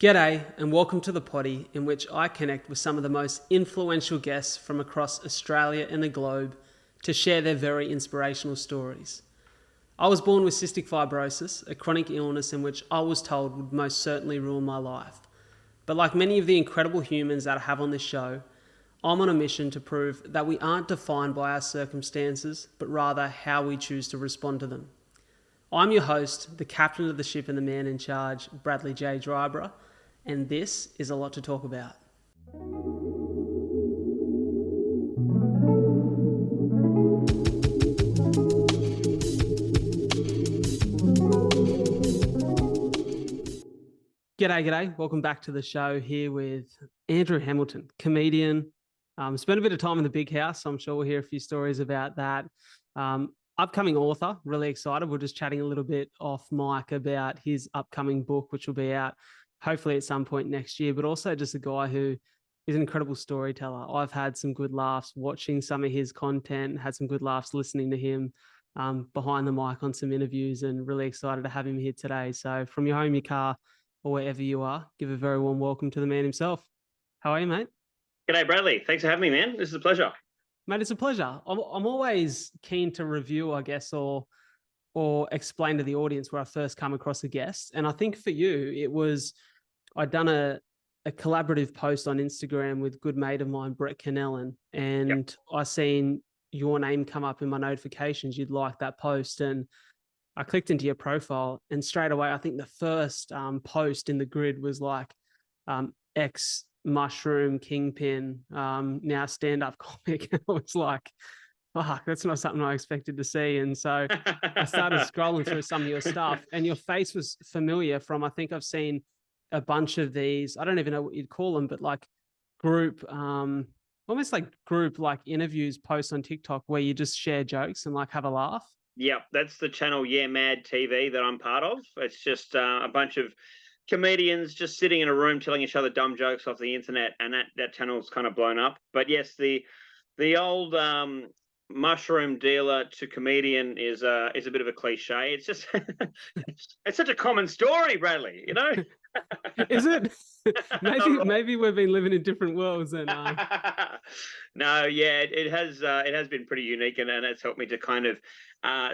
G'day and welcome to the potty in which I connect with some of the most influential guests from across Australia and the globe to share their very inspirational stories. I was born with cystic fibrosis, a chronic illness in which I was told would most certainly ruin my life. But like many of the incredible humans that I have on this show, I'm on a mission to prove that we aren't defined by our circumstances, but rather how we choose to respond to them. I'm your host, the captain of the ship and the man in charge, Bradley J. Dryborough, and this is a lot to talk about. G'day. Welcome back to the show here with Andrew Hamilton, comedian. Spent a bit of time in the big house, so I'm sure we'll hear a few stories about that. Upcoming author, really excited. We're just chatting a little bit off mic about his upcoming book, which will be out hopefully at some point next year, but also just a guy who is an incredible storyteller. I've had some good laughs watching some of his content, had some good laughs listening to him behind the mic on some interviews, and really excited to have him here today. So from your home, your car, or wherever you are, give a very warm welcome to the man himself. How are you, mate? G'day, Bradley. Thanks for having me, man. This is a pleasure. Mate, it's a pleasure. I'm always keen to review, I guess, or explain to the audience where I first come across a guest. And I think for you, it was I'd done a collaborative post on Instagram with a good mate of mine, Brett Kennellan, and I seen your name come up in my notifications. You'd like that post, and I clicked into your profile, and straight away, I think the first post in the grid was like ex mushroom kingpin, now stand-up comic. I was like, fuck, that's not something I expected to see. And so I started scrolling through some of your stuff, and your face was familiar from, I think I've seen a bunch of these, I don't even know what you'd call them, but like group, almost like group, like interviews, posts on TikTok where you just share jokes and like have a laugh. Yep, that's the channel Mad TV that I'm part of. It's just a bunch of comedians just sitting in a room telling each other dumb jokes off the internet, and that channel's kind of blown up. But yes, the old mushroom dealer to comedian is a bit of a cliche. It's just it's such a common story, Bradley. You know. Is it? maybe we've been living in different worlds and No, yeah, it has been pretty unique, and it's helped me to kind of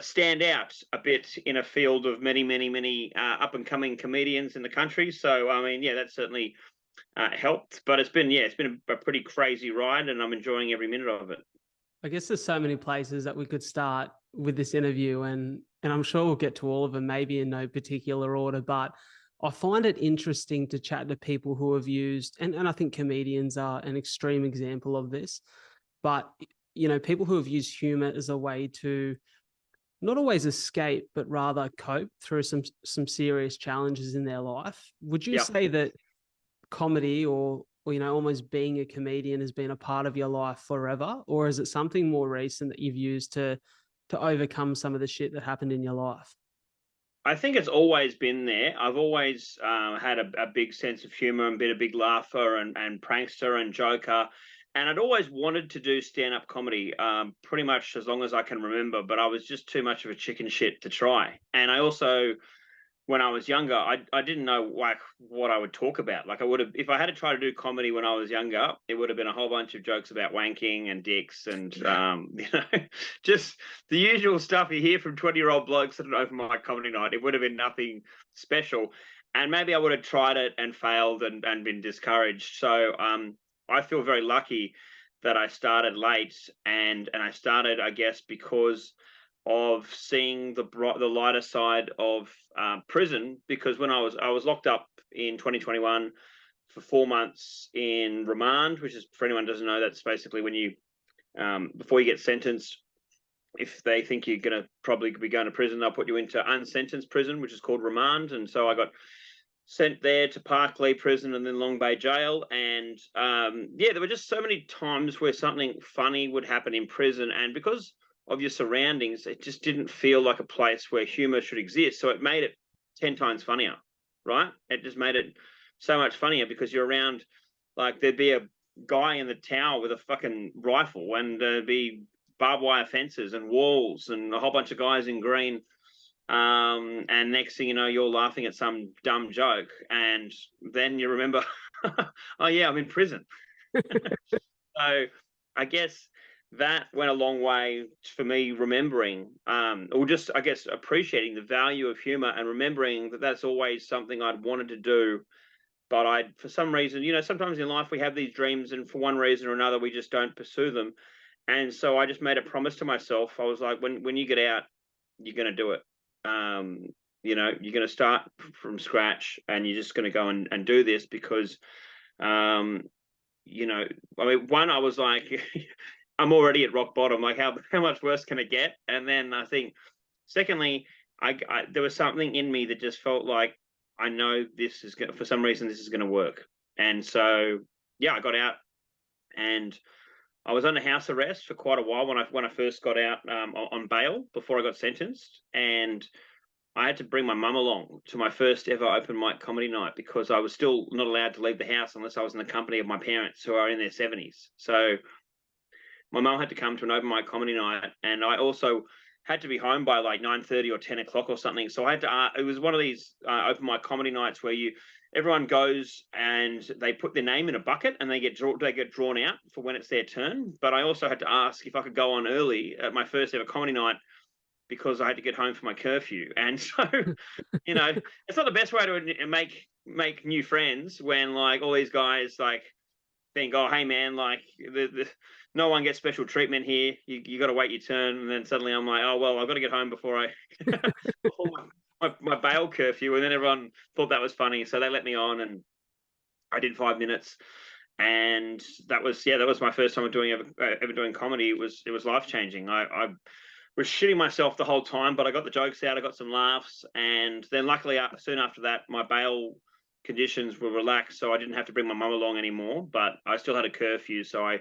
stand out a bit in a field of many up and coming comedians in the country. So I mean, yeah, that's certainly helped. But it's been a pretty crazy ride, and I'm enjoying every minute of it. I guess there's so many places that we could start with this interview, and I'm sure we'll get to all of them, maybe in no particular order, but I find it interesting to chat to people who have used, and I think comedians are an extreme example of this, but you know, people who have used humor as a way to not always escape, but rather cope through some serious challenges in their life. Would you Yeah. say that comedy or you know, almost being a comedian has been a part of your life forever, or is it something more recent that you've used to overcome some of the shit that happened in your life? I think it's always been there. I've always had a big sense of humor and been a big laugher and prankster and joker. And I'd always wanted to do stand up comedy pretty much as long as I can remember, but I was just too much of a chicken shit to try. And I also, when I was younger, I didn't know like what I would talk about. Like I would have, if I had to try to do comedy when I was younger, it would have been a whole bunch of jokes about wanking and dicks and just the usual stuff you hear from 20-year-old blokes that over my comedy night. It would have been nothing special, and maybe I would have tried it and failed and been discouraged. So I feel very lucky that I started late, and I started, I guess, because of seeing the lighter side of prison. Because when I was locked up in 2021 for 4 months in remand, which is, for anyone who doesn't know, that's basically when you before you get sentenced, if they think you're going to probably be going to prison, they'll put you into unsentence prison, which is called remand. And so I got sent there to Parklea prison and then Long Bay jail. And yeah, there were just so many times where something funny would happen in prison, and because of your surroundings, it just didn't feel like a place where humor should exist. So it made it 10 times funnier, right? It just made it so much funnier because you're around, like there'd be a guy in the tower with a fucking rifle, and there'd be barbed wire fences and walls and a whole bunch of guys in green And next thing you know, you're laughing at some dumb joke, and then you remember, oh yeah, I'm in prison. So I guess that went a long way for me remembering, or just I guess appreciating the value of humor and remembering that that's always something I'd wanted to do. But I, for some reason, sometimes in life we have these dreams, and for one reason or another, we just don't pursue them. And so I just made a promise to myself. I was like, when you get out, you're going to do it. Um, you're going to start from scratch, and you're just going to go and do this because, um, I mean, one, I was like, I'm already at rock bottom. Like, how much worse can it get? And then I think, secondly, there was something in me that just felt like I know this is for some reason this is going to work. And so, yeah, I got out, and I was under house arrest for quite a while when I first got out, on bail before I got sentenced, and I had to bring my mum along to my first ever open mic comedy night because I was still not allowed to leave the house unless I was in the company of my parents who are in their 70s. So my mum had to come to an open mic comedy night, and I also had to be home by like 9:30 or 10 o'clock or something. So I had to. It was one of these open mic comedy nights where everyone goes and they put their name in a bucket and they get drawn out for when it's their turn. But I also had to ask if I could go on early at my first ever comedy night because I had to get home for my curfew. And so, it's not the best way to make new friends when like all these guys like think, oh, hey man, like no one gets special treatment here. You got to wait your turn, and then suddenly I'm like, oh well, I've got to get home before I before my bail curfew, and then everyone thought that was funny, so they let me on, and I did 5 minutes, and that was my first time doing ever doing comedy. It was life changing. I was shitting myself the whole time, but I got the jokes out, I got some laughs, and then luckily soon after that, my bail conditions were relaxed, so I didn't have to bring my mum along anymore. But I still had a curfew, so I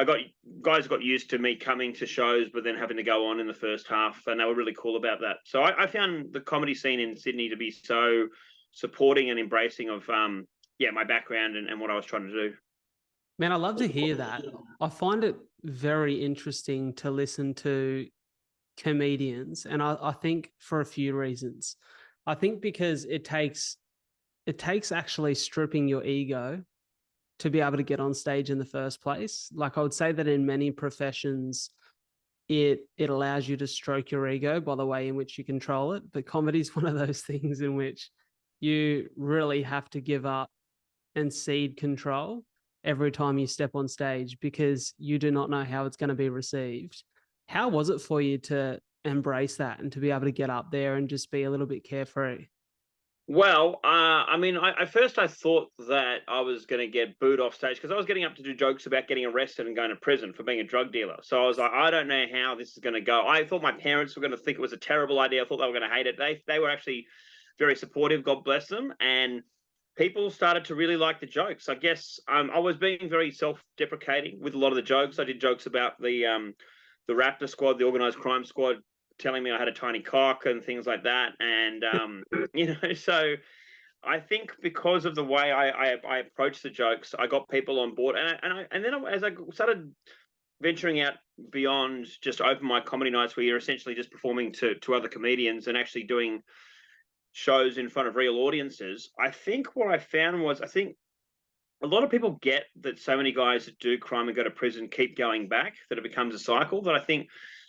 got guys got used to me coming to shows, but then having to go on in the first half, and they were really cool about that. So I found the comedy scene in Sydney to be so supporting and embracing of my background and what I was trying to do. Man, I love to hear that. I find it very interesting to listen to comedians, and I think for a few reasons. I think because it takes actually stripping your ego to be able to get on stage in the first place. Like I would say that in many professions, it allows you to stroke your ego by the way in which you control it. But comedy is one of those things in which you really have to give up and cede control every time you step on stage because you do not know how it's going to be received. How was it for you to embrace that and to be able to get up there and just be a little bit carefree? Well, I mean, at first I thought that I was going to get booed off stage because I was getting up to do jokes about getting arrested and going to prison for being a drug dealer. So I was like, I don't know how this is going to go. I thought my parents were going to think it was a terrible idea. I thought they were going to hate it. They were actually very supportive, God bless them. And people started to really like the jokes. I guess I was being very self-deprecating with a lot of the jokes. I did jokes about the Raptor squad, the organized crime squad, telling me I had a tiny cock and things like that. And, so I think because of the way I approached the jokes, I got people on board. And then as I started venturing out beyond just open mic comedy nights where you're essentially just performing to other comedians and actually doing shows in front of real audiences, I think what I found was, I think a lot of people get that so many guys that do crime and go to prison keep going back, that it becomes a cycle. That I think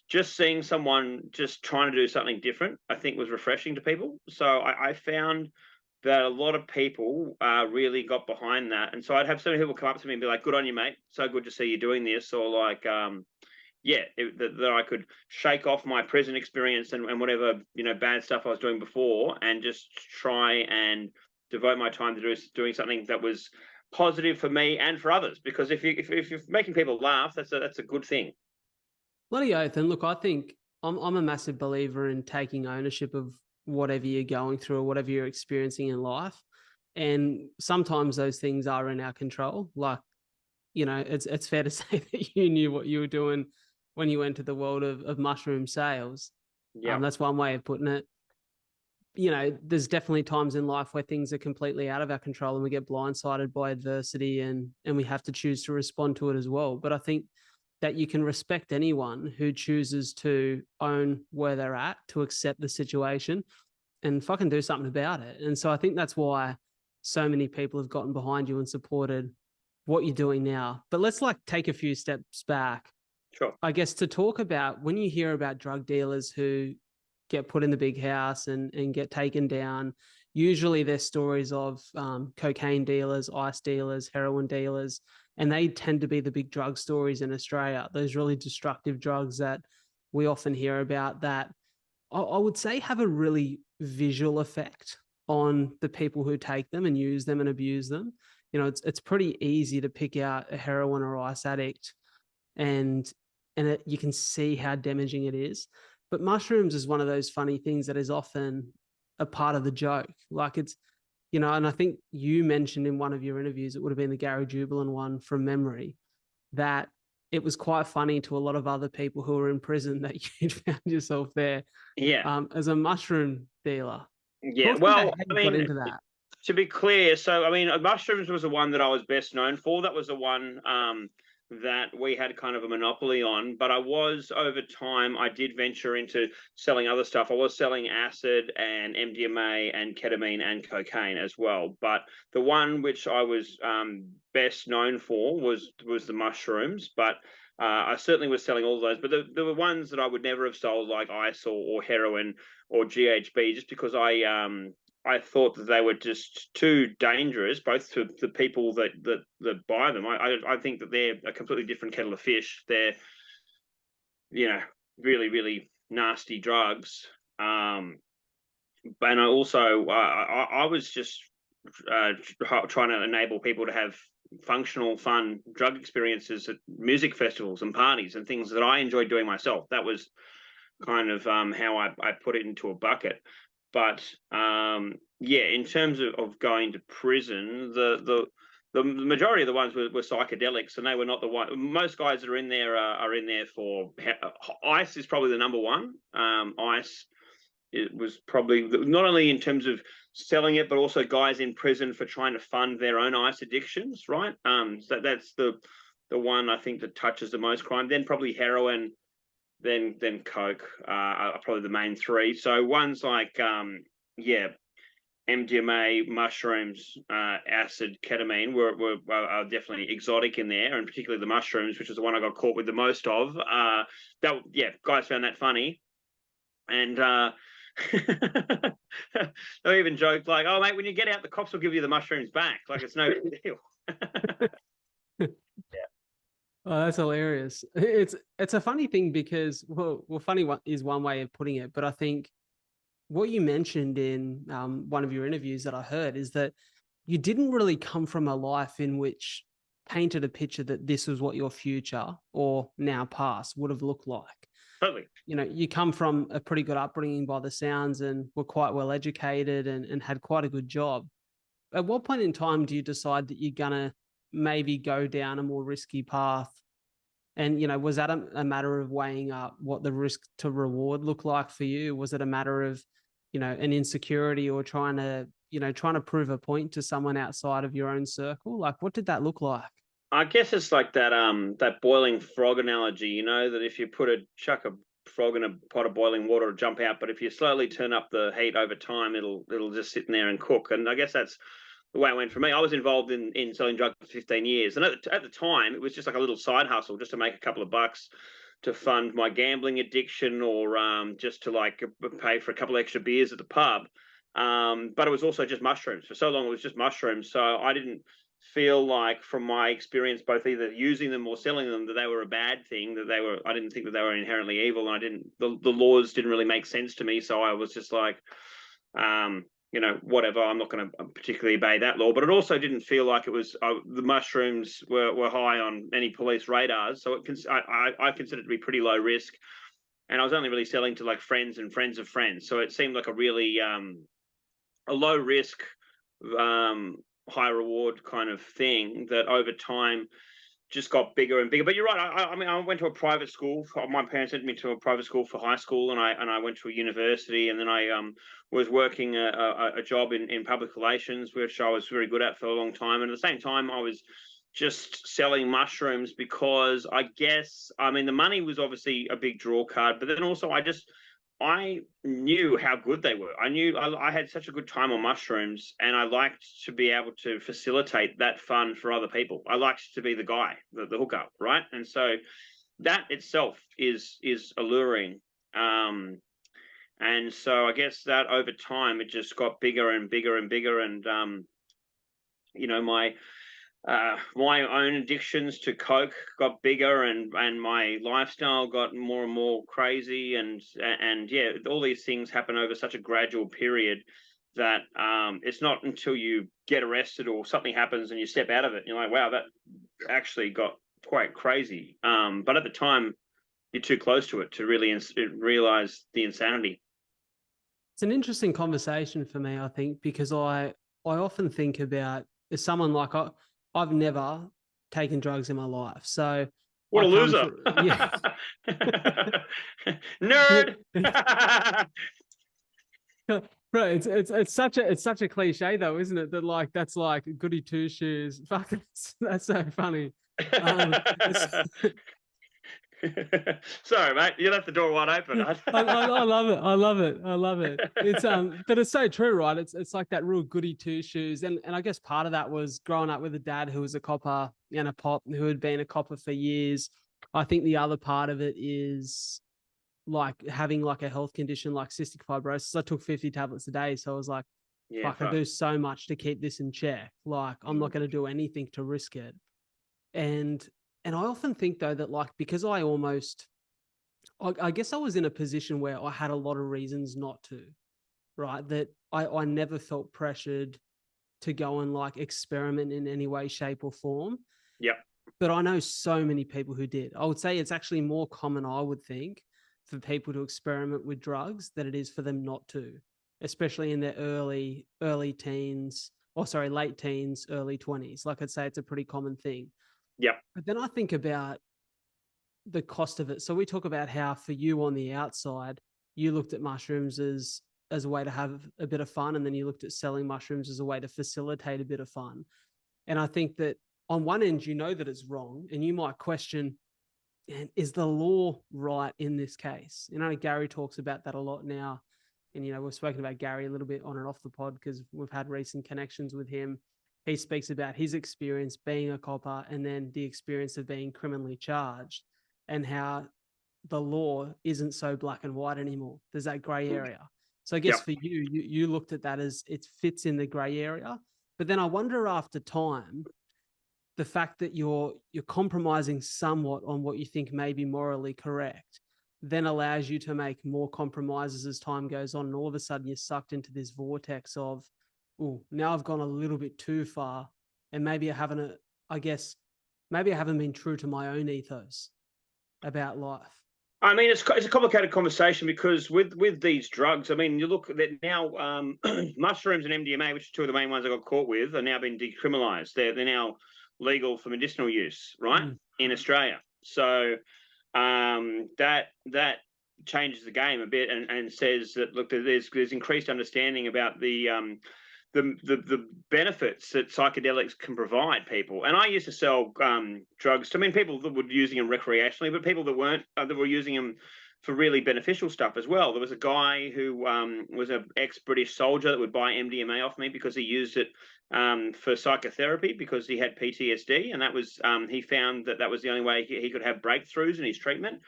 just seeing someone just trying to do something different, I think was refreshing to people. So I found that a lot of people really got behind that. And so I'd have so many people come up to me and be like, good on you, mate. So good to see you doing this. Or like, that I could shake off my prison experience and whatever, bad stuff I was doing before and just try and devote my time to doing something that was positive for me and for others. Because if you're making people laugh, that's a good thing. Bloody oath. And look, I think I'm a massive believer in taking ownership of whatever you're going through or whatever you're experiencing in life. And sometimes those things are in our control. Like, it's fair to say that you knew what you were doing when you entered the world of mushroom sales. Yeah. That's one way of putting it. There's definitely times in life where things are completely out of our control and we get blindsided by adversity and we have to choose to respond to it as well. But I think that you can respect anyone who chooses to own where they're at, to accept the situation and fucking do something about it. And so I think that's why so many people have gotten behind you and supported what you're doing now. But let's like take a few steps back. Sure. I guess to talk about when you hear about drug dealers who get put in the big house and get taken down, usually they're stories of cocaine dealers, ice dealers, heroin dealers, and they tend to be the big drug stories in Australia. Those really destructive drugs that we often hear about that I would say have a really visual effect on the people who take them and use them and abuse them. You know, it's pretty easy to pick out a heroin or ice addict and you can see how damaging it is. But mushrooms is one of those funny things that is often a part of the joke. Like it's, you know, and I think you mentioned in one of your interviews, it would have been the Gary Jubilant one from memory, that it was quite funny to a lot of other people who were in prison that you'd found yourself there Yeah. as a mushroom dealer. Yeah. Talk to me about Well, how I you got mean, into that. to be clear, so I mean, mushrooms was the one that I was best known for. That was the one that we had kind of a monopoly on. But I was over time, I did venture into selling other stuff. I was selling acid and MDMA and ketamine and cocaine as well. But the one which I was best known for was the mushrooms. But I certainly was selling all those. But there were ones that I would never have sold, like ice or heroin or GHB, just because I thought that they were just too dangerous, both to the people that buy them. I think that they're a completely different kettle of fish. They're, you know, really, really nasty drugs. And I also I was just trying to enable people to have functional, fun drug experiences at music festivals and parties and things that I enjoyed doing myself. That was kind of how I put it into a bucket. But yeah, in terms of going to prison, the majority of the ones were psychedelics, and they were not the one. Most guys that are in there for ice is probably the number one. Ice, it was probably not only in terms of selling it, but also guys in prison for trying to fund their own ice addictions. Right. So that's the one I think that touches the most crime. Then probably heroin, then coke are probably the main three. So ones like yeah, MDMA, mushrooms, acid, ketamine are definitely exotic in there, and particularly the mushrooms, which is the one I got caught with the most of. That yeah, guys found that funny, and they even joked like, "Oh mate, when you get out, the cops will give you the mushrooms back. Like it's no big deal." Yeah. Oh, that's hilarious. It's a funny thing because funny one is one way of putting it, but I think what you mentioned in one of your interviews that I heard is that you didn't really come from a life in which painted a picture that this was what your future or now past would have looked like. Totally. You know, you come from a pretty good upbringing by the sounds and were quite well educated and had quite a good job. At what point in time do you decide that you're going to maybe go down a more risky path? And, you know, was that a matter of weighing up what the risk to reward looked like for you? Was it a matter of, you know, an insecurity or trying to prove a point to someone outside of your own circle? Like, what did that look like? I guess it's like that boiling frog analogy, you know, that if you chuck a frog in a pot of boiling water, it'll jump out, but if you slowly turn up the heat over time, it'll just sit in there and cook. And I guess that's the way it went for me. I was involved in selling drugs for 15 years, and at the time, it was just like a little side hustle, just to make a couple of bucks to fund my gambling addiction, or just to like pay for a couple of extra beers at the pub. But it was also just mushrooms. For so long, it was just mushrooms, so I didn't feel like, from my experience, both either using them or selling them, that they were a bad thing. I didn't think that they were inherently evil, and the laws didn't really make sense to me. So I was just like, you know, whatever. I'm not going to particularly obey that law. But it also didn't feel like it was the mushrooms were high on any police radars. So I considered it to be pretty low risk, and I was only really selling to like friends and friends of friends. So it seemed like a really a low risk, high reward kind of thing that over time just got bigger and bigger. But you're right. I mean, I went to a private school. My parents sent me to a private school for high school, and I went to a university, and then I was working a job in public relations, which I was very good at for a long time. And at the same time, I was just selling mushrooms because I guess, I mean, the money was obviously a big draw card, but then also I knew how good they were. I knew I had such a good time on mushrooms, and I liked to be able to facilitate that fun for other people. I liked to be the guy, the hookup, right? And so that itself is alluring. And so I guess that over time it just got bigger and bigger and bigger, and my my own addictions to coke got bigger, and my lifestyle got more and more crazy, and yeah, all these things happen over such a gradual period that it's not until you get arrested or something happens and you step out of it, you're like, wow, that actually got quite crazy. But at the time, you're too close to it to really realize the insanity. It's an interesting conversation for me, I think, because I often think about, as someone like I've never taken drugs in my life, so What I a come loser. from, yeah. Nerd. Right, it's such a cliche though, isn't it? That like that's like goody two shoes. Fuck, that's so funny. It's, Sorry, mate. You left the door wide open. I love it. I love it. I love it. It's but it's so true, right? It's like that real goody two shoes, and I guess part of that was growing up with a dad who was a copper and a pop who had been a copper for years. I think the other part of it is like having like a health condition like cystic fibrosis. I took 50 tablets a day, so I was like, Yeah, fuck, I do so much to keep this in check. Like I'm not going to do anything to risk it. And and I often think though that like because I guess I was in a position where I had a lot of reasons not to, right? That I never felt pressured to go and like experiment in any way, shape, or form. Yep. But I know so many people who did. I would say it's actually more common, I would think, for people to experiment with drugs than it is for them not to, especially in their early teens, or sorry, late teens, early 20s. Like I'd say it's a pretty common thing. Yep. But then I think about the cost of it. So we talk about how for you on the outside, you looked at mushrooms as a way to have a bit of fun, and then you looked at selling mushrooms as a way to facilitate a bit of fun. And I think that on one end, you know that it's wrong, and you might question, and is the law right in this case? You know, Gary talks about that a lot now. And, you know, we've spoken about Gary a little bit on and off the pod because we've had recent connections with him. He speaks about his experience being a copper and then the experience of being criminally charged, and how the law isn't so black and white anymore. There's that gray area. So I guess Yep. for you looked at that as it fits in the gray area. But then I wonder after time, the fact that you're compromising somewhat on what you think may be morally correct then allows you to make more compromises as time goes on. And all of a sudden you're sucked into this vortex of, oh, now I've gone a little bit too far. And maybe I guess, maybe I haven't been true to my own ethos about life. I mean, it's a complicated conversation because with these drugs, I mean, you look at now, mushrooms and MDMA, which are two of the main ones I got caught with, are now been decriminalised. They're now legal for medicinal use, right, in Australia. So that changes the game a bit, and says that look, there's increased understanding about the benefits that psychedelics can provide people. And I used to sell drugs to, I mean, people that were using them recreationally, but people that weren't, that were using them for really beneficial stuff as well. There was a guy who was an ex-British soldier that would buy MDMA off me because he used it for psychotherapy because he had PTSD, and that was he found that was the only way he could have breakthroughs in his treatment.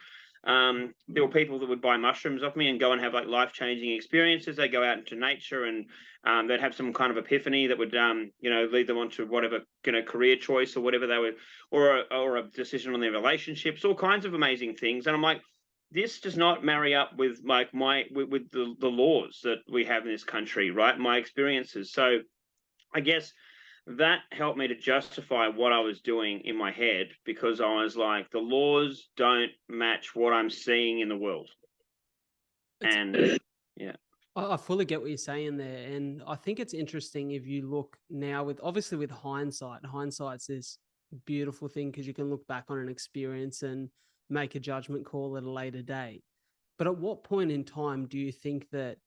There were people that would buy mushrooms off me and go and have like life-changing experiences. They go out into nature and they'd have some kind of epiphany that would lead them on to whatever career choice or whatever they were, or a decision on their relationships, all kinds of amazing things. And I'm like, this does not marry up with like with the laws that we have in this country, right? My experiences. So I guess that helped me to justify what I was doing in my head, because I was like, the laws don't match what I'm seeing in the world. And yeah. I fully get what you're saying there. And I think it's interesting if you look now with, obviously with hindsight's this beautiful thing because you can look back on an experience and make a judgment call at a later date. But at what point in time do you think that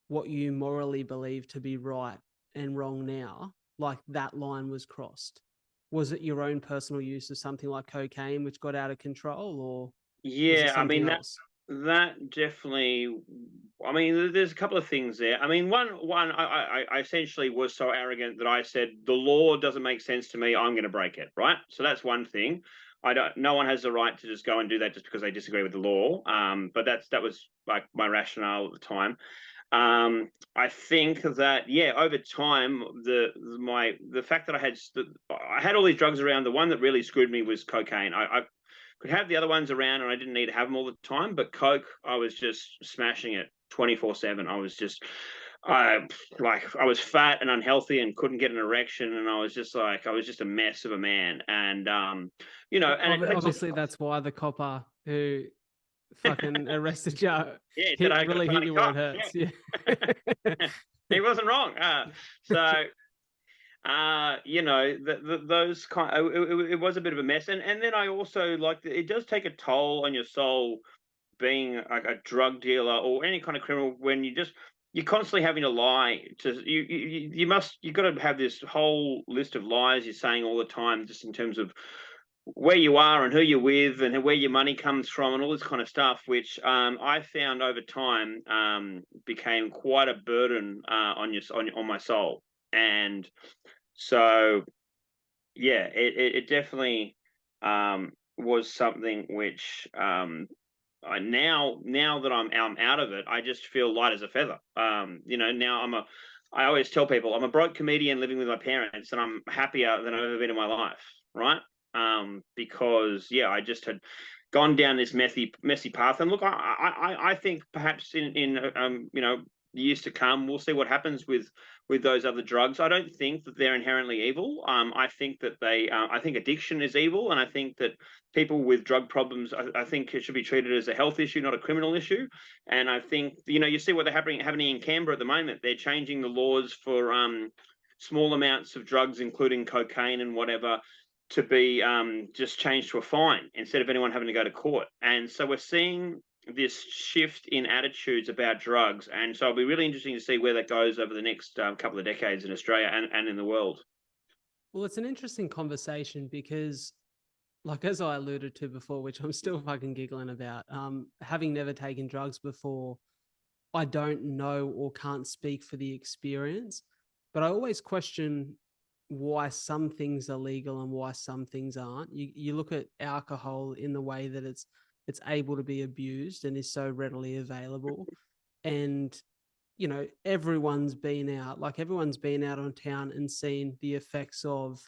what you morally believe to be right and wrong now, like that line was crossed? was it your own personal use of something like cocaine which got out of control, or was it Yeah, I something mean else? that definitely. I mean, there's a couple of things there. I mean, one, I essentially was so arrogant that I said the law doesn't make sense to me. I'm going to break it, right? So that's one thing. I don't. No one has the right to just go and do that just because they disagree with the law. But that was like my rationale at the time. I think that yeah, over time, the fact that I had all these drugs around. The one that really screwed me was cocaine. I could have the other ones around, and I didn't need to have them all the time. But coke, I was just smashing it 24/7. I was just I was fat and unhealthy and couldn't get an erection, and I was just a mess of a man. And and it takes Obviously, that's why the copper who fucking arrested you yeah, he said hit I got a really hit tiny you where it cock. hurts. Yeah. He wasn't wrong. So those kind. It was a bit of a mess, and then I also like it does take a toll on your soul being a drug dealer or any kind of criminal when you're constantly having to lie to you got to have this whole list of lies you're saying all the time just in terms of where you are and who you're with and where your money comes from and all this kind of stuff, which I found over time became quite a burden on my soul. And so, yeah, it definitely was something which now that I'm out of it, I just feel light as a feather. Now I always tell people I'm a broke comedian living with my parents, and I'm happier than I've ever been in my life, right? Because yeah, I just had gone down this messy path, and look, I think perhaps in years to come, we'll see what happens with those other drugs. I don't think that they're inherently evil. I think that I think addiction is evil, and I think that people with drug problems, I think it should be treated as a health issue, not a criminal issue. And I think you see what they're happening in Canberra at the moment. They're changing the laws for small amounts of drugs, including cocaine and whatever, to be just changed to a fine instead of anyone having to go to court. And so we're seeing this shift in attitudes about drugs. And so it'll be really interesting to see where that goes over the next couple of decades in Australia and in the world. Well, it's an interesting conversation because, like as I alluded to before, which I'm still fucking giggling about, having never taken drugs before, I don't know or can't speak for the experience, but I always question why some things are legal and why some things aren't. You look at alcohol in the way that it's able to be abused and is so readily available. And everyone's been out on town and seen the effects of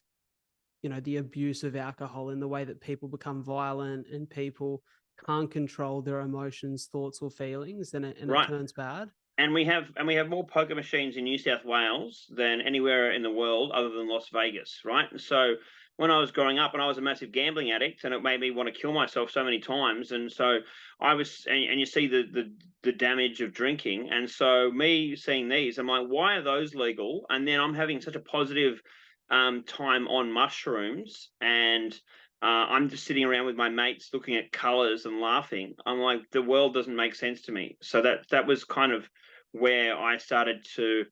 the abuse of alcohol in the way that people become violent and people can't control their emotions, thoughts, or feelings, and it Right. turns bad. And we have more poker machines in New South Wales than anywhere in the world other than Las Vegas, right? So when I was growing up, and I was a massive gambling addict, and it made me want to kill myself so many times. And so and you see the damage of drinking. And so me seeing these, I'm like, why are those legal? And then I'm having such a positive time on mushrooms, and I'm just sitting around with my mates looking at colors and laughing. I'm like, the world doesn't make sense to me. So that was kind of where I started to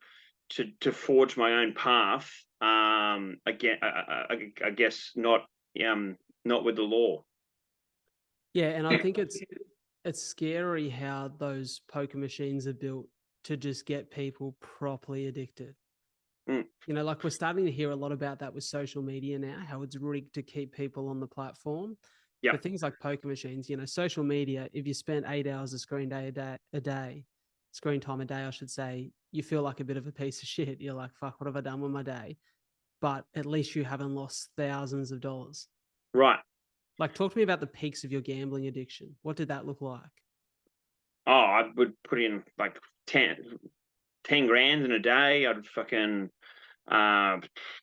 forge my own path. Again, I guess not with the law. Yeah, and I think it's scary how those poker machines are built to just get people properly addicted. Mm, Like we're starting to hear a lot about that with social media now, how it's rigged to keep people on the platform. yeah, But things like poker machines, social media, if you spend 8 hours of screen time a day, I should say, you feel like a bit of a piece of shit. You're like, fuck, what have I done with my day? But at least you haven't lost thousands of dollars. right. Like, talk to me about the peaks of your gambling addiction. What did that look like? Oh, I would put in like 10 grand in a day. I'd fucking uh,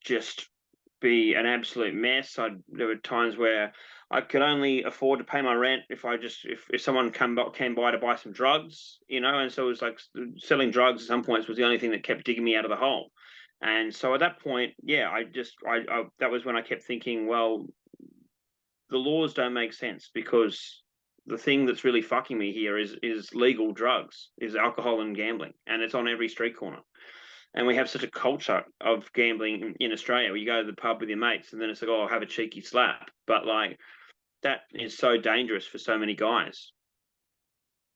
just be an absolute mess. There were times where I could only afford to pay my rent if someone came by to buy some drugs, and so it was like selling drugs at some points was the only thing that kept digging me out of the hole. And so at that point, yeah, I that was when I kept thinking, well, the laws don't make sense because the thing that's really fucking me here is legal drugs, is alcohol and gambling, and it's on every street corner. And we have such a culture of gambling in Australia where you go to the pub with your mates and then it's like, oh, I'll have a cheeky slap. But like that is so dangerous for so many guys.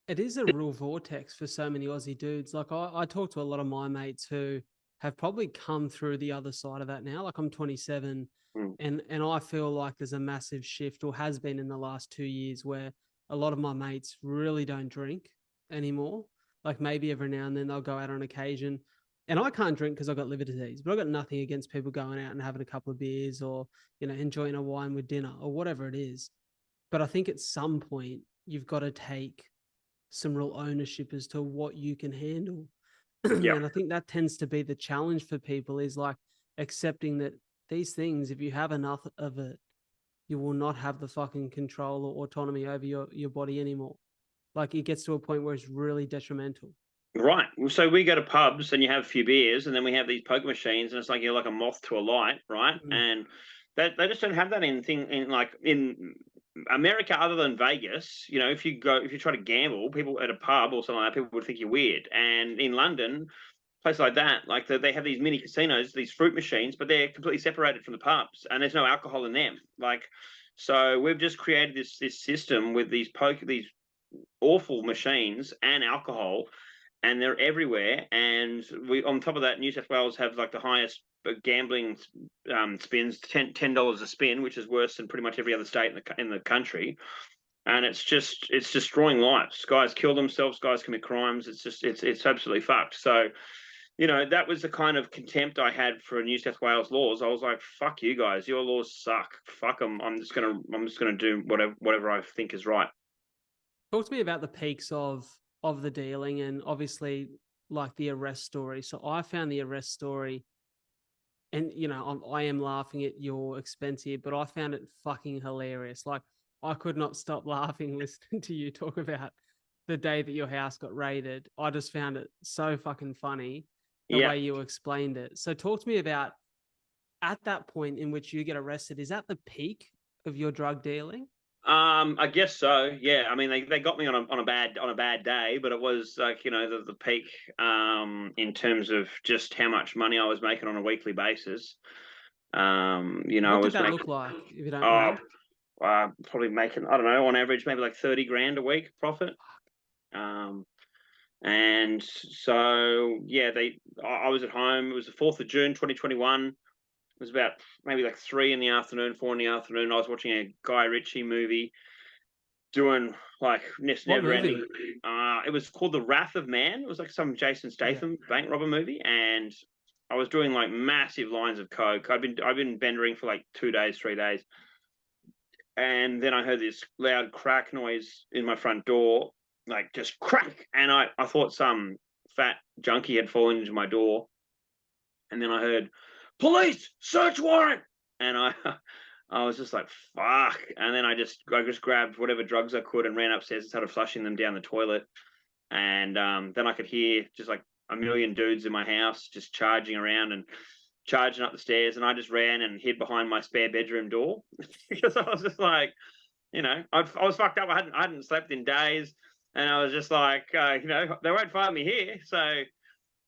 It is a real vortex for so many Aussie dudes. Like I talk to a lot of my mates who have probably come through the other side of that now. Like I'm 27 Mm. and I feel like there's a massive shift or has been in the last 2 years where a lot of my mates really don't drink anymore. Like maybe every now and then they'll go out on occasion. And I can't drink because I've got liver disease, but I've got nothing against people going out and having a couple of beers or, enjoying a wine with dinner or whatever it is. But I think at some point you've got to take some real ownership as to what you can handle. Yeah. And I think that tends to be the challenge for people is like accepting that these things, if you have enough of it, you will not have the fucking control or autonomy over your body anymore. Like it gets to a point where it's really detrimental. Right. So we go to pubs and you have a few beers, and then we have these poker machines, and it's like you're like a moth to a light, right? Mm. And they just don't have that in like in America, other than Vegas. If you try to gamble, people at a pub or something like that, people would think you're weird. And in London, places like that, like they have these mini casinos, these fruit machines, but they're completely separated from the pubs, and there's no alcohol in them. Like, so we've just created this system with these awful machines and alcohol, and they're everywhere. And we, on top of that, New South Wales have like the highest gambling spins, $10 a spin, which is worse than pretty much every other state in the country. And it's destroying lives. Guys kill themselves. Guys commit crimes. It's absolutely fucked. So that was the kind of contempt I had for New South Wales laws. I was like, fuck you guys, your laws suck. Fuck them. I'm just gonna do whatever I think is right. Talk to me about the peaks of the dealing and obviously like the arrest story. So I found the arrest story and I am laughing at your expense here, but I found it fucking hilarious. Like I could not stop laughing listening to you talk about the day that your house got raided. I just found it so fucking funny the Yeah. way you explained it. So talk to me about at that point in which you get arrested, is that the peak of your drug dealing? I guess so. Yeah. I mean, they got me on a bad day, but it was like the peak in terms of just how much money I was making on a weekly basis. I What did was that making look like, if you don't oh mind? probably making, I don't know, on average maybe like 30 grand a week profit. Um, and so yeah, I was at home. It was the 4th of June, 2021. It was about maybe like 3 in the afternoon, 4 in the afternoon. I was watching a Guy Ritchie movie, doing like this What never movie? ending. It was called The Wrath of Man. It was like some Jason Yeah. Statham bank robber movie, and I was doing like massive lines of coke. I've been bendering for like 2 days, 3 days, and then I heard this loud crack noise in my front door, like just crack, and I thought some fat junkie had fallen into my door, and then I heard police search warrant, and I I was just like fuck, and then I just grabbed whatever drugs I could and ran upstairs and started flushing them down the toilet, and then I could hear just like a million dudes in my house just charging around and charging up the stairs, and I just ran and hid behind my spare bedroom door because I was just like, I was fucked up. I hadn't slept in days, and I was just like, they won't find me here. So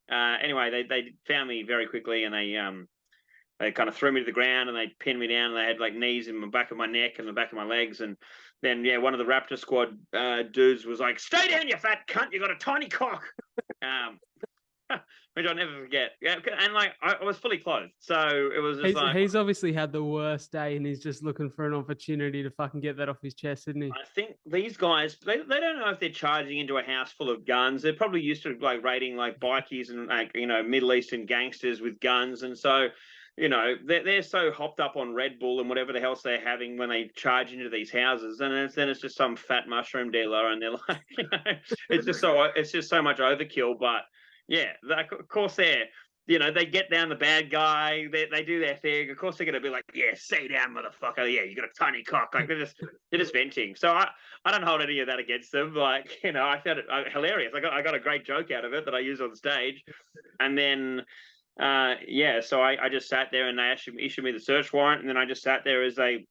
anyway, they found me very quickly, and they kind of threw me to the ground and they pinned me down, and they had like knees in the back of my neck and the back of my legs. And then yeah, one of the Raptor squad dudes was like, "Stay down, you fat cunt! You got a tiny cock." Um, which I'll never forget. Yeah, and like I was fully clothed, so it was just like, He's obviously had the worst day and he's just looking for an opportunity to fucking get that off his chest, isn't he? I think these guys, they don't know if they're charging into a house full of guns. They're probably used to like raiding like bikies and like Middle Eastern gangsters with guns, and so they're so hopped up on Red Bull and whatever the else they're having when they charge into these houses, and then it's just some fat mushroom dealer, and they're like, it's just so much overkill. But yeah, of course they get down the bad guy. They do their thing. Of course, they're going to be like, "Yeah, stay down, motherfucker. Yeah, you got a tiny cock." Like they're just venting. So I don't hold any of that against them. Like I found it hilarious. I got a great joke out of it that I use on stage, and then yeah, so I just sat there and they actually issued me the search warrant, and then I just sat there as they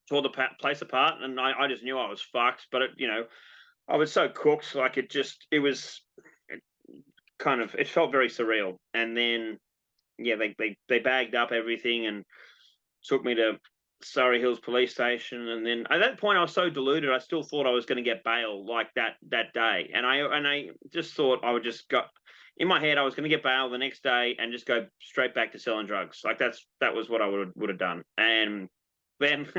tore the place apart, and I just knew I was fucked. But I was so cooked, like it was kind of, it felt very surreal. And then, yeah, they bagged up everything and took me to Surrey Hills Police Station. And then at that point, I was so deluded, I still thought I was going to get bail like that day. And I just thought I would just go. In my head, I was going to get bail the next day and just go straight back to selling drugs. Like that was what I would have done. And then,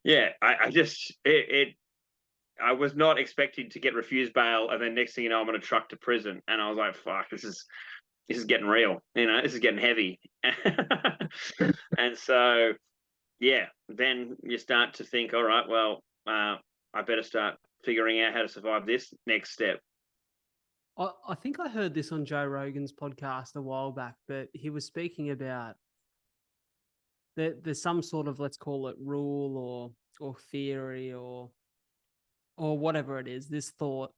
yeah, I just I was not expecting to get refused bail, and then next thing you know, I'm on a truck to prison, and I was like, "Fuck, this is getting real. This is getting heavy." And so, yeah, then you start to think, all right, well, I better start figuring out how to survive this next step. I think I heard this on Joe Rogan's podcast a while back, but he was speaking about that there's some sort of, let's call it, rule or theory or whatever it is, this thought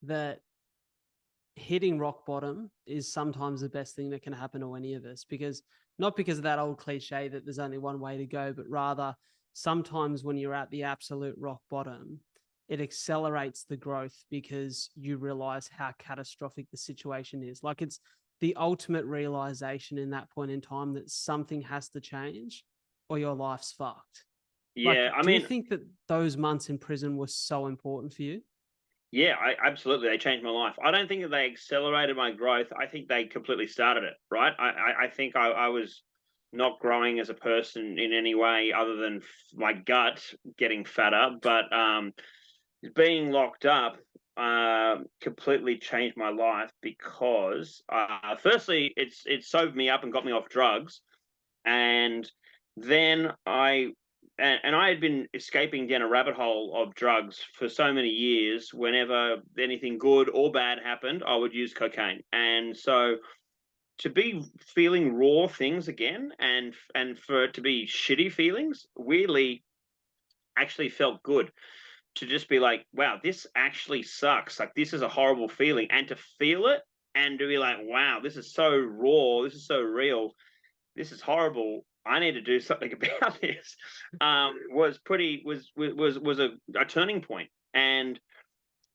that hitting rock bottom is sometimes the best thing that can happen to any of us, because not because of that old cliche that there's only one way to go, but rather sometimes when you're at the absolute rock bottom, it accelerates the growth because you realize how catastrophic the situation is. Like, it's the ultimate realization in that point in time that something has to change or your life's fucked. Yeah, Like, I do you mean, think that those months in prison were so important for you? yeah, absolutely. They changed my life. I don't think that they accelerated my growth. I think they completely started it, right? I think I was not growing as a person in any way other than my gut getting fatter. But being locked up completely changed my life because, firstly, it sobered me up and got me off drugs. And then I had been escaping down a rabbit hole of drugs for so many years. Whenever anything good or bad happened, I would use cocaine. And so to be feeling raw things again, and for it to be shitty feelings, weirdly actually felt good. To just be like, wow, this actually sucks. Like, this is a horrible feeling. And to feel it and to be like, wow, this is so raw, this is so real, this is horrible. I need to do something about this. Was pretty was a turning point. And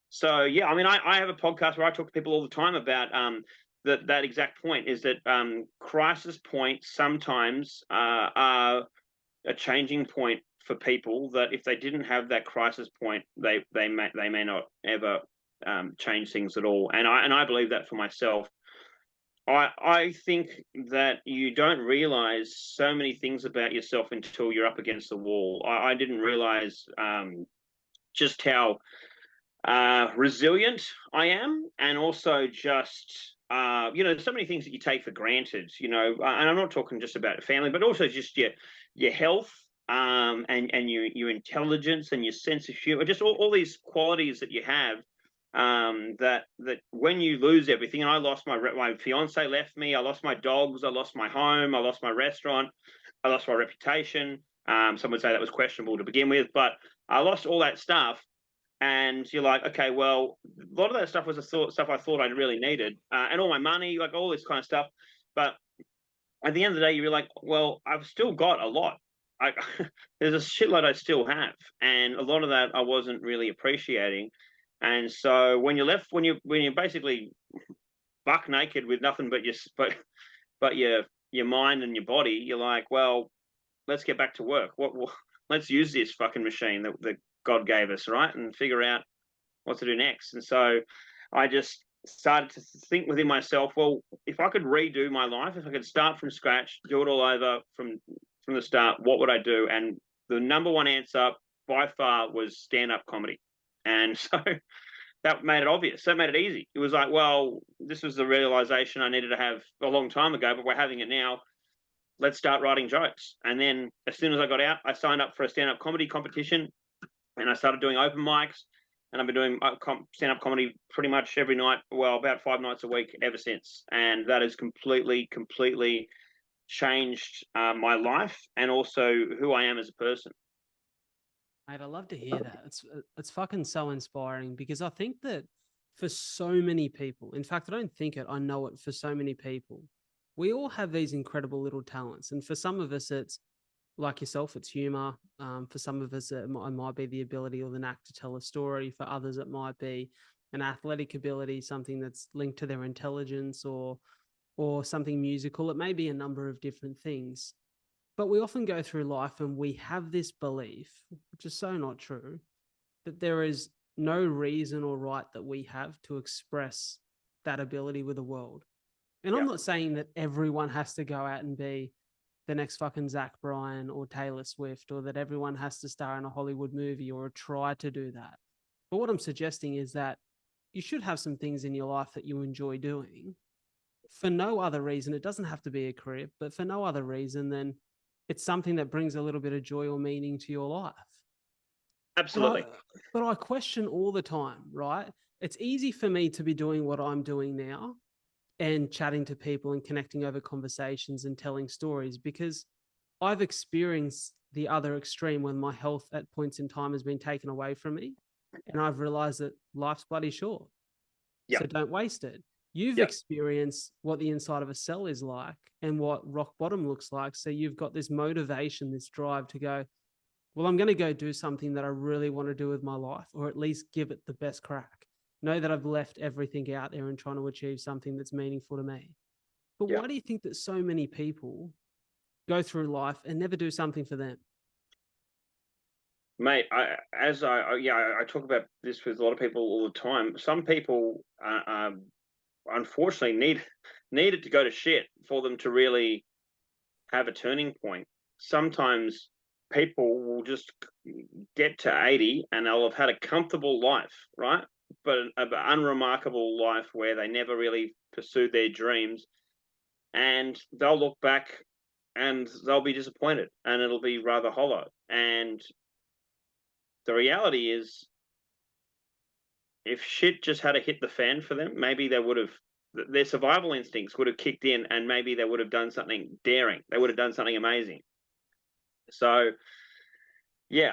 so, yeah, I mean, I have a podcast where I talk to people all the time about that exact point, is that crisis points sometimes are a changing point for people, that if they didn't have that crisis point, they may not ever change things at all. And I believe that for myself. I think that you don't realize so many things about yourself until you're up against the wall. I didn't realize just how resilient I am, and also just so many things that you take for granted. And I'm not talking just about family, but also just your health, and your intelligence and your sense of humor, just all these qualities that you have, that when you lose everything. And I lost my fiance left me, I lost my dogs, I lost my home, I lost my restaurant, I lost my reputation. Some would say that was questionable to begin with, but I lost all that stuff. And you're like, okay, well, a lot of that stuff was stuff I thought I really needed, and all my money, like all this kind of stuff. But at the end of the day, you're like, well, I've still got a lot. I, there's a shitload I still have, and a lot of that I wasn't really appreciating. And so when you're left, when you're basically buck naked with nothing but your mind and your body, you're like, well, let's get back to work. Let's use this fucking machine that God gave us, right, and figure out what to do next. And so I just started to think within myself, well, if I could redo my life, if I could start from scratch, do it all over from the start, what would I do? And the number one answer by far was stand-up comedy. And so that made it obvious. That made it easy. It was like, well, this was the realization I needed to have a long time ago, but we're having it now. Let's start writing jokes. And then as soon as I got out, I signed up for a stand-up comedy competition, and I started doing open mics. And I've been doing stand-up comedy pretty much every night, well, about 5 nights a week ever since. And that has completely changed my life, and also who I am as a person. Mate, I love to hear that. It's fucking so inspiring, because I think that for so many people, in fact, I don't think it, I know it, for so many people, we all have these incredible little talents. And for some of us, it's like yourself, it's humor. For some of us, it might be the ability or the knack to tell a story. For others, it might be an athletic ability, something that's linked to their intelligence, or something musical. It may be a number of different things. But we often go through life and we have this belief, which is so not true, that there is no reason or right that we have to express that ability with the world. And I'm Yeah. not saying that everyone has to go out and be the next fucking Zach Bryan or Taylor Swift, or that everyone has to star in a Hollywood movie or try to do that. But what I'm suggesting is that you should have some things in your life that you enjoy doing for no other reason. It doesn't have to be a career, but for no other reason than it's something that brings a little bit of joy or meaning to your life. Absolutely. But I question all the time, right? It's easy for me to be doing what I'm doing now and chatting to people and connecting over conversations and telling stories, because I've experienced the other extreme when my health at points in time has been taken away from me. And I've realized that life's bloody short. Yeah. So don't waste it. You've Yeah. experienced what the inside of a cell is like and what rock bottom looks like. So you've got this motivation, this drive to go, well, I'm going to go do something that I really want to do with my life, or at least give it the best crack. Know that I've left everything out there and trying to achieve something that's meaningful to me. But Yeah. why do you think that so many people go through life and never do something for them? Mate, I talk about this with a lot of people all the time. Some people, unfortunately, need it to go to shit for them to really have a turning point. Sometimes people will just get to 80 and they'll have had a comfortable life, right? But an unremarkable life where they never really pursued their dreams, and they'll look back and they'll be disappointed and it'll be rather hollow. And the reality is, if shit just had to hit the fan for them, maybe they would have, their survival instincts would have kicked in, and maybe they would have done something daring. They would have done something amazing. So yeah,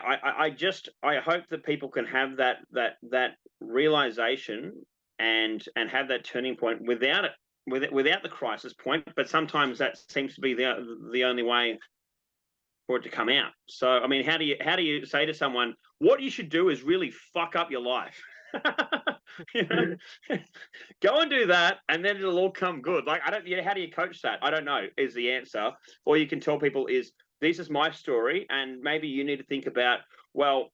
I hope that people can have that realization and have that turning point without it, without the crisis point. But sometimes that seems to be the only way for it to come out. So I mean, how do you say to someone, what you should do is really fuck up your life? You know? Go and do that, and then it'll all come good. Like, I don't, you know, how do you coach that? I don't know, is the answer. Or you can tell people is, this is my story, and maybe you need to think about, well,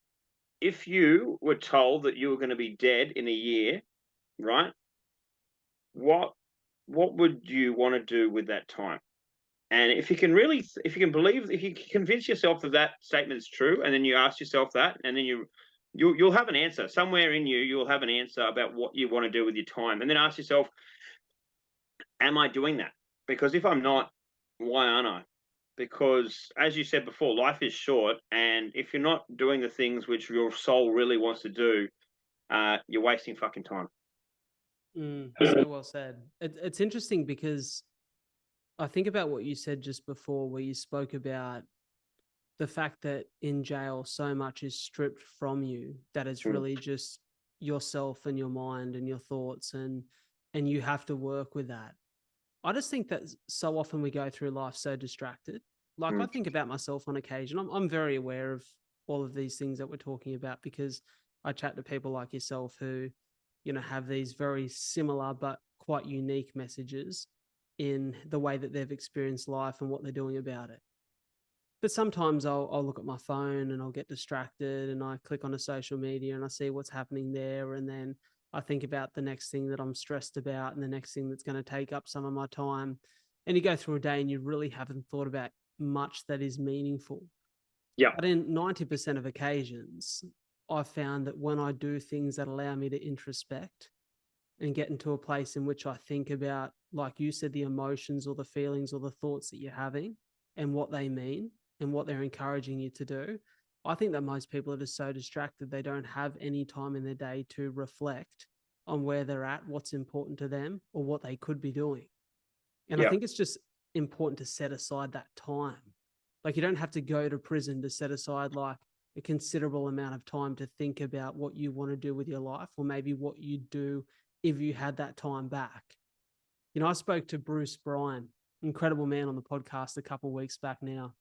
if you were told that you were going to be dead in a year, right? What would you want to do with that time? And if you can really, if you can believe, if you can convince yourself that that statement is true, and then you ask yourself that, and then you'll have an answer somewhere in you. You'll have an answer about what you want to do with your time, and then ask yourself, am I doing that? Because if I'm not, why aren't I? Because as you said before, life is short, and if you're not doing the things which your soul really wants to do, you're wasting fucking time. So well said. It's interesting because I think about what you said just before, where you spoke about the fact that in jail so much is stripped from you, that it's really just yourself and your mind and your thoughts, and you have to work with that. I just think that so often we go through life so distracted. Like, I think about myself on occasion. I'm very aware of all of these things that we're talking about, because I chat to people like yourself who, you know, have these very similar but quite unique messages in the way that they've experienced life and what they're doing about it. But sometimes I'll look at my phone and I'll get distracted, and I click on a social media and I see what's happening there. And then I think about the next thing that I'm stressed about and the next thing that's going to take up some of my time. And you go through a day and you really haven't thought about much that is meaningful. Yeah. But in 90% of occasions, I've found that when I do things that allow me to introspect and get into a place in which I think about, like you said, the emotions or the feelings or the thoughts that you're having and what they mean and what they're encouraging you to do, I think that most people are just so distracted they don't have any time in their day to reflect on where they're at, what's important to them, or what they could be doing. And I think it's just important to set aside that time. Like, you don't have to go to prison to set aside like a considerable amount of time to think about what you want to do with your life, or maybe what you'd do if you had that time back. You know, I spoke to Bruce Bryan, incredible man, on the podcast a couple of weeks back now.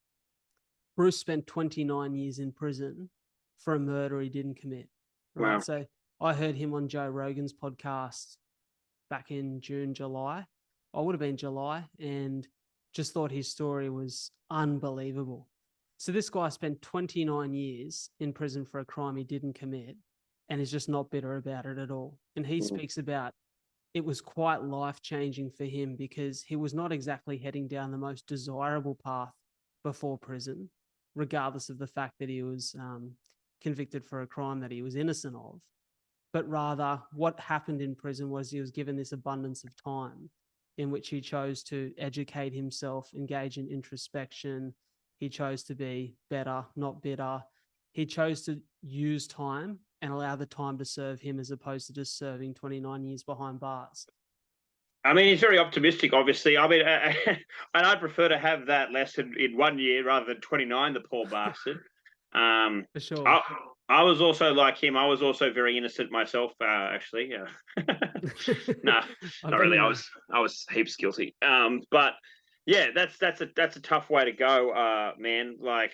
Bruce spent 29 years in prison for a murder he didn't commit, right? Wow. So I heard him on Joe Rogan's podcast back in June, July. I would have been July, and just thought his story was unbelievable. So this guy spent 29 years in prison for a crime he didn't commit and is just not bitter about it at all. And he speaks about it was quite life-changing for him because he was not exactly heading down the most desirable path before prison, regardless of the fact that he was convicted for a crime that he was innocent of. But rather, what happened in prison was he was given this abundance of time in which he chose to educate himself, engage in introspection. He chose to be better, not bitter. He chose to use time and allow the time to serve him as opposed to just serving 29 years behind bars. I mean, he's very optimistic, obviously. I mean, and I'd prefer to have that lesson in 1 year rather than 29, the poor bastard. For sure. I was also like him. I was also very innocent myself, actually. No, not really. I was heaps guilty. But yeah, that's a tough way to go, man. Like,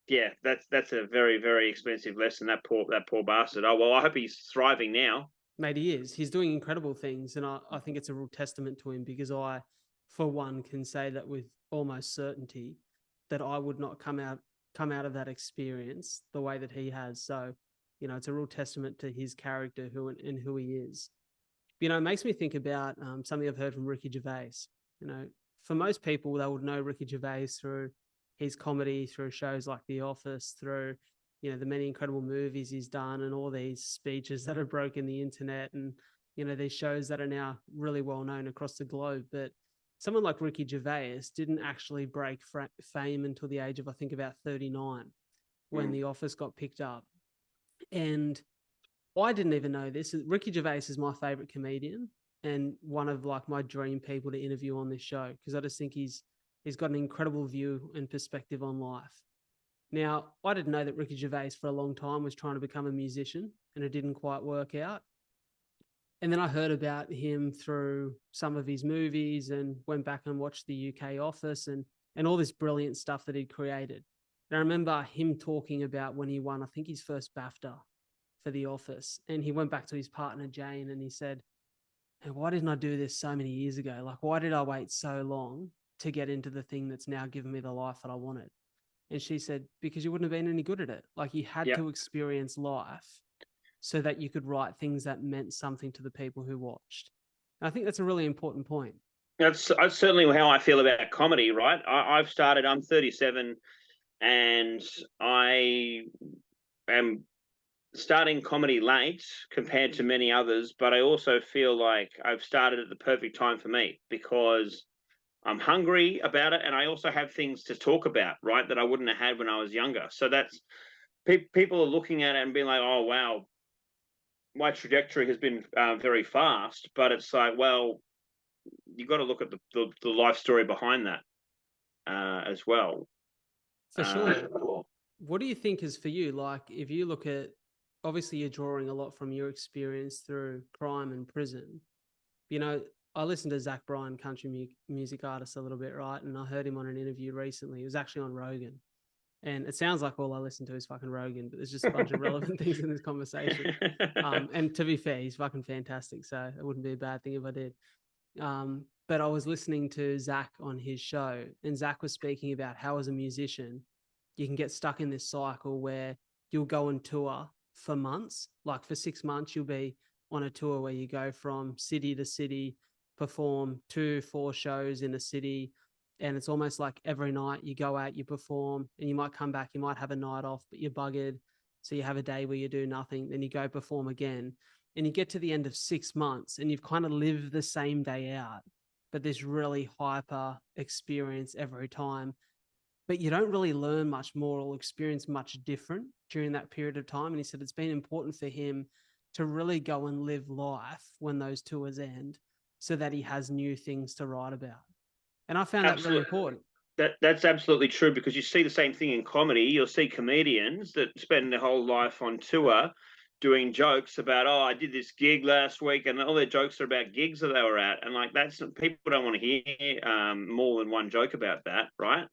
yeah, that's a very, very expensive lesson. That poor bastard. Oh well, I hope he's thriving now. Mate, he is. He's doing incredible things. And I think it's a real testament to him because I, for one, can say that with almost certainty that I would not come out of that experience the way that he has. So, it's a real testament to his character and who he is. It makes me think about something I've heard from Ricky Gervais. For most people, they would know Ricky Gervais through his comedy, through shows like The Office, through the many incredible movies he's done and all these speeches that have broken the internet and, these shows that are now really well known across the globe. But someone like Ricky Gervais didn't actually break fame until the age of, I think, about 39 when The Office got picked up. And I didn't even know this. Ricky Gervais is my favorite comedian and one of like my dream people to interview on this show because I just think he's got an incredible view and perspective on life. Now, I didn't know that Ricky Gervais for a long time was trying to become a musician and it didn't quite work out. And then I heard about him through some of his movies and went back and watched the UK Office and all this brilliant stuff that he'd created. And I remember him talking about when he won, I think, his first BAFTA for The Office. And he went back to his partner, Jane, and he said, hey, why didn't I do this so many years ago? Like, why did I wait so long to get into the thing that's now given me the life that I wanted? And she said, because you wouldn't have been any good at it. Like you had to experience life so that you could write things that meant something to the people who watched. And I think that's a really important point. That's certainly how I feel about comedy, right? I'm 37 and I am starting comedy late compared to many others, but I also feel like I've started at the perfect time for me because I'm hungry about it, and I also have things to talk about, right, that I wouldn't have had when I was younger. So that's people are looking at it and being like, "Oh, wow, my trajectory has been very fast." But it's like, well, you got to look at the life story behind that as well. For sure. What do you think is for you? Like, if you look at, obviously, you're drawing a lot from your experience through crime and prison. I listened to Zach Bryan, country music artist, a little bit, right? And I heard him on an interview recently. He was actually on Rogan. And it sounds like all I listen to is fucking Rogan, but there's just a bunch of relevant things in this conversation. And to be fair, he's fucking fantastic. So it wouldn't be a bad thing if I did. But I was listening to Zach on his show, and Zach was speaking about how, as a musician, you can get stuck in this cycle where you'll go on tour for months. Like for 6 months, you'll be on a tour where you go from city to city, perform 2-4 shows in a city. And it's almost like every night you go out, you perform, and you might come back, you might have a night off, but you're buggered. So you have a day where you do nothing, then you go perform again. And you get to the end of 6 months and you've kind of lived the same day out, but this really hyper experience every time. But you don't really learn much more or experience much different during that period of time. And he said it's been important for him to really go and live life when those tours end so that he has new things to write about. And I found that really important. That's absolutely true because you see the same thing in comedy. You'll see comedians that spend their whole life on tour doing jokes about, oh, I did this gig last week, and all their jokes are about gigs that they were at. And like that's people don't want to hear more than one joke about that, right?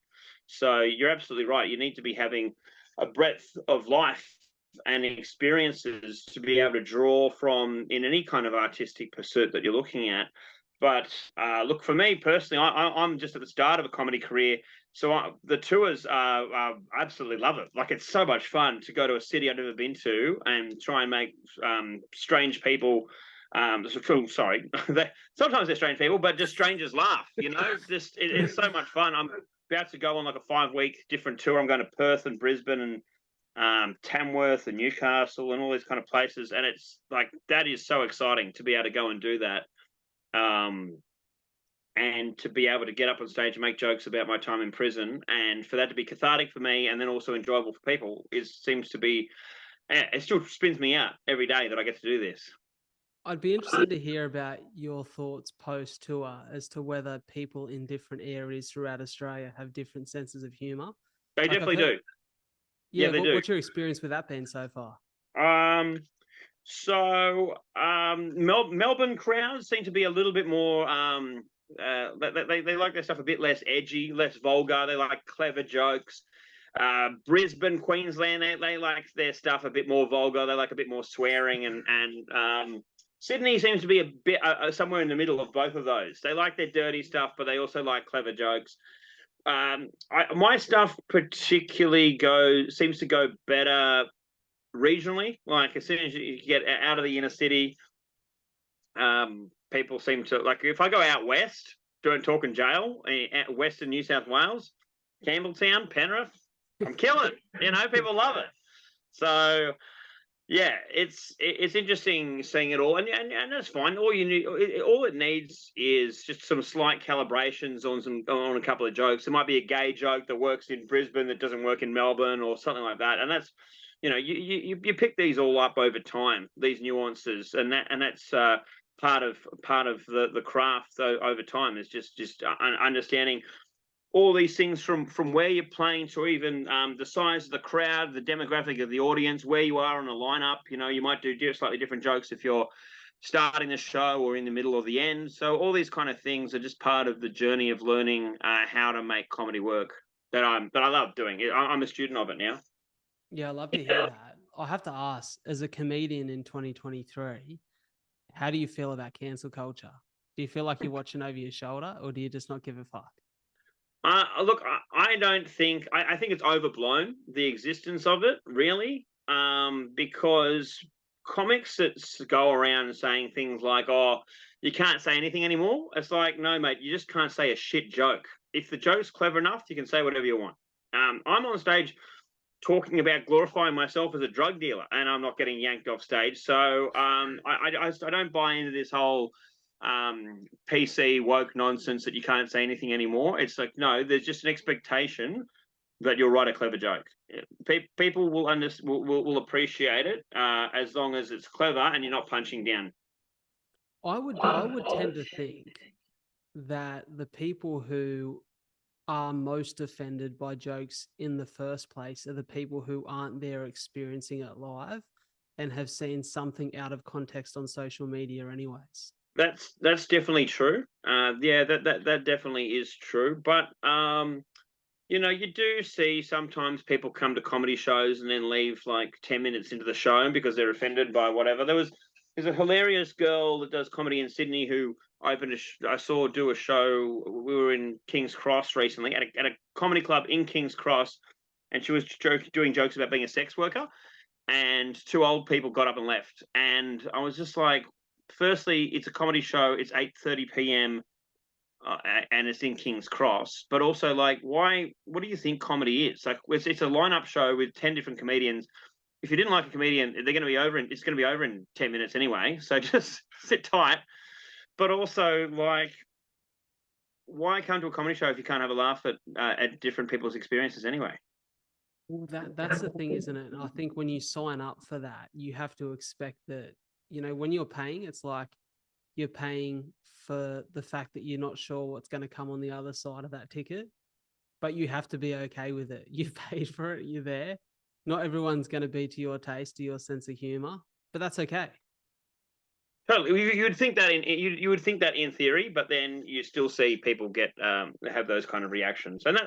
So you're absolutely right. You need to be having a breadth of life and experiences to be able to draw from in any kind of artistic pursuit that you're looking at. But look, for me personally, I'm just at the start of a comedy career. So the tours, absolutely love it. Like, it's so much fun to go to a city I've never been to and try and make strange people. Sorry, sometimes they're strange people, but just strangers laugh. Just it's so much fun. I'm about to go on like a 5-week different tour. I'm going to Perth and Brisbane and Tamworth and Newcastle and all these kind of places, and it's like, that is so exciting to be able to go and do that. And to be able to get up on stage and make jokes about my time in prison, and for that to be cathartic for me and then also enjoyable for people, seems to be, it still spins me out every day that I get to do this. I'd be interested to hear about your thoughts post-tour as to whether people in different areas throughout Australia have different senses of humour. They definitely do. Yeah, they do. What's your experience with that been so far? Melbourne crowds seem to be a little bit more. They like their stuff a bit less edgy, less vulgar. They like clever jokes. Brisbane, Queensland, they like their stuff a bit more vulgar. They like a bit more swearing, and Sydney seems to be a bit somewhere in the middle of both of those. They like their dirty stuff, but they also like clever jokes. My stuff particularly seems to go better regionally. Like, as soon as you get out of the inner city, people seem to like. If I go out west doing talking jail, western New South Wales, Campbelltown, Penrith, I'm killing it. People love it. So yeah, it's interesting seeing it all, and that's fine. All it needs is just some slight calibrations on a couple of jokes. There might be a gay joke that works in Brisbane that doesn't work in Melbourne, or something like that, and that's. You pick these all up over time, these nuances, and that's part of the craft over time, is just understanding all these things from where you're playing to even the size of the crowd, the demographic of the audience, where you are on a lineup. You might do slightly different jokes if you're starting the show or in the middle or the end. So all these kind of things are just part of the journey of learning how to make comedy work that I love doing. I'm a student of it now. Yeah, I love to hear that. I have to ask, as a comedian in 2023, how do you feel about cancel culture? Do you feel like you're watching over your shoulder, or do you just not give a fuck? Look, I don't think I think it's overblown, the existence of it, really, because comics that go around saying things like, "Oh, you can't say anything anymore." It's like, no, mate, you just can't say a shit joke. If the joke's clever enough, you can say whatever you want. I'm on stage talking about glorifying myself as a drug dealer, and I'm not getting yanked off stage. So I don't buy into this whole PC woke nonsense that you can't say anything anymore. It's like, no, there's just an expectation that you'll write a clever joke. People will appreciate it as long as it's clever and you're not punching down. I would tend to think that the people who are most offended by jokes in the first place are the people who aren't there experiencing it live and have seen something out of context on social media anyways. That's definitely true. Yeah, that definitely is true. But you do see sometimes people come to comedy shows and then leave like 10 minutes into the show because they're offended by whatever. There's a hilarious girl that does comedy in Sydney who I saw do a show. We were in King's Cross recently at a comedy club in King's Cross, and she was doing jokes about being a sex worker, and two old people got up and left. And I was just like, firstly, it's a comedy show. It's 8:30 p.m. And it's in King's Cross. But also, like, why? What do you think comedy is? Like, it's a lineup show with 10 different comedians. If you didn't like a comedian, they're going to be over. It's going to be over in 10 minutes anyway. So just sit tight. But also, like, why come to a comedy show if you can't have a laugh at different people's experiences anyway? Well, that's the thing, isn't it? And I think when you sign up for that, you have to expect that, when you're paying, it's like you're paying for the fact that you're not sure what's going to come on the other side of that ticket, but you have to be okay with it. You've paid for it. You're there. Not everyone's going to be to your taste, to your sense of humor, but that's okay. Totally, you would think that you would think that in theory, but then you still see people have those kind of reactions, and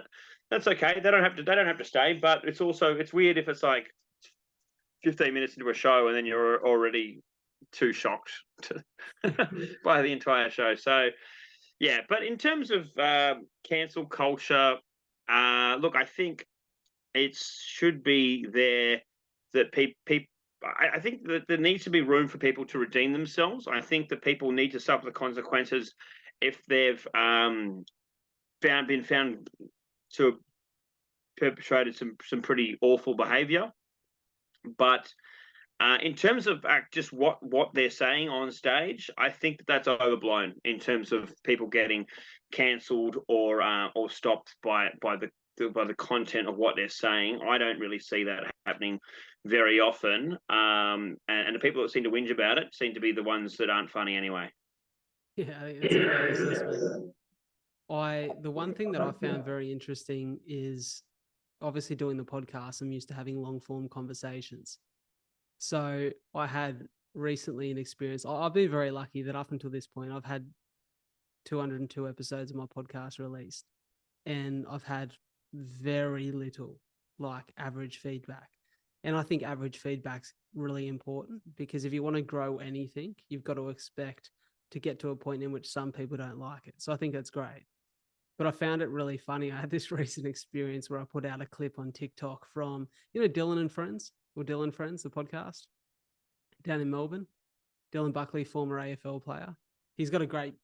that's okay. They don't have to stay, but it's weird if it's like 15 minutes into a show, and then you're already too shocked by the entire show. So, yeah. But in terms of cancel culture, look, I think it should be there that people. I think that there needs to be room for people to redeem themselves. I think that people need to suffer the consequences if they've been found to have perpetrated some pretty awful behaviour. But in terms of just what they're saying on stage, I think that that's overblown in terms of people getting cancelled or stopped by the content of what they're saying. I don't really see that happening very often. And the people that seem to whinge about it seem to be the ones that aren't funny anyway. Yeah, I think that's a fair assessment. The one thing that I found very interesting is obviously doing the podcast. I'm used to having long form conversations. So I had recently an experience. I've been very lucky that up until this point, I've had 202 episodes of my podcast released, and I've had very little like average feedback. And I think average feedback's really important, because if you want to grow anything, you've got to expect to get to a point in which some people don't like it. So I think that's great. But I found it really funny. I had this recent experience where I put out a clip on TikTok from, Dylan and Friends, or Dylan Friends, the podcast down in Melbourne. Dylan Buckley, former AFL player. He's got a great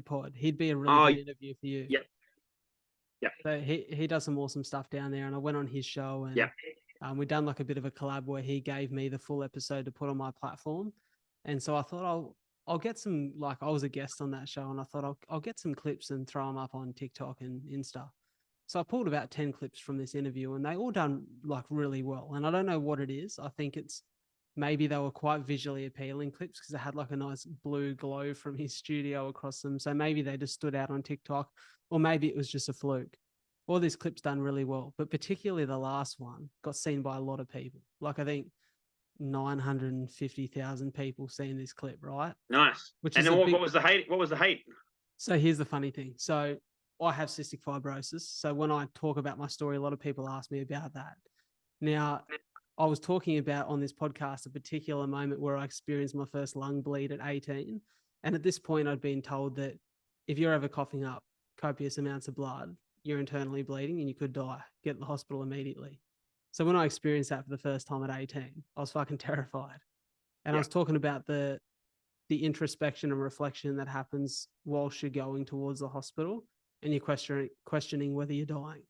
pod. He'd be a really good interview for you. Yep. Yeah. So he does some awesome stuff down there, and I went on his show, and yeah. We done like a bit of a collab where he gave me the full episode to put on my platform. And so I thought I'll get some, like, I was a guest on that show, and I thought I'll get some clips and throw them up on TikTok and Insta. So I pulled about 10 clips from this interview, and they all done like really well. And I don't know what it is. I think it's maybe they were quite visually appealing clips because they had like a nice blue glow from his studio across them. So maybe they just stood out on TikTok, or maybe it was just a fluke. All these clips done really well, but particularly the last one got seen by a lot of people. Like I think 950,000 people seen this clip, right? Nice. And then what was the hate? What was the hate? So here's the funny thing. So I have cystic fibrosis. So when I talk about my story, a lot of people ask me about that. Now, I was talking about on this podcast a particular moment where I experienced my first lung bleed at 18. And at this point, I'd been told that if you're ever coughing up copious amounts of blood, you're internally bleeding and you could die. Get to the hospital immediately. So when I experienced that for the first time at 18, I was fucking terrified. And I was talking about the introspection and reflection that happens whilst you're going towards the hospital and you're questioning whether you're dying.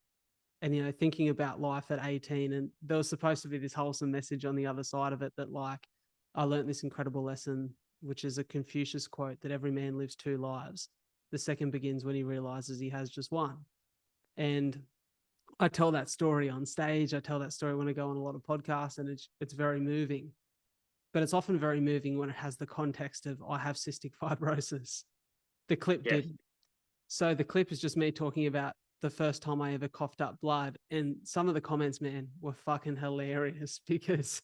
And, thinking about life at 18, and there was supposed to be this wholesome message on the other side of it that, like, I learned this incredible lesson, which is a Confucius quote, that every man lives 2 lives. The second begins when he realizes he has just one. And I tell that story on stage. I tell that story when I go on a lot of podcasts, and it's very moving. But it's often very moving when it has the context of I have cystic fibrosis. The clip didn't. So the clip is just me talking about the first time I ever coughed up blood. And some of the comments, man, were fucking hilarious because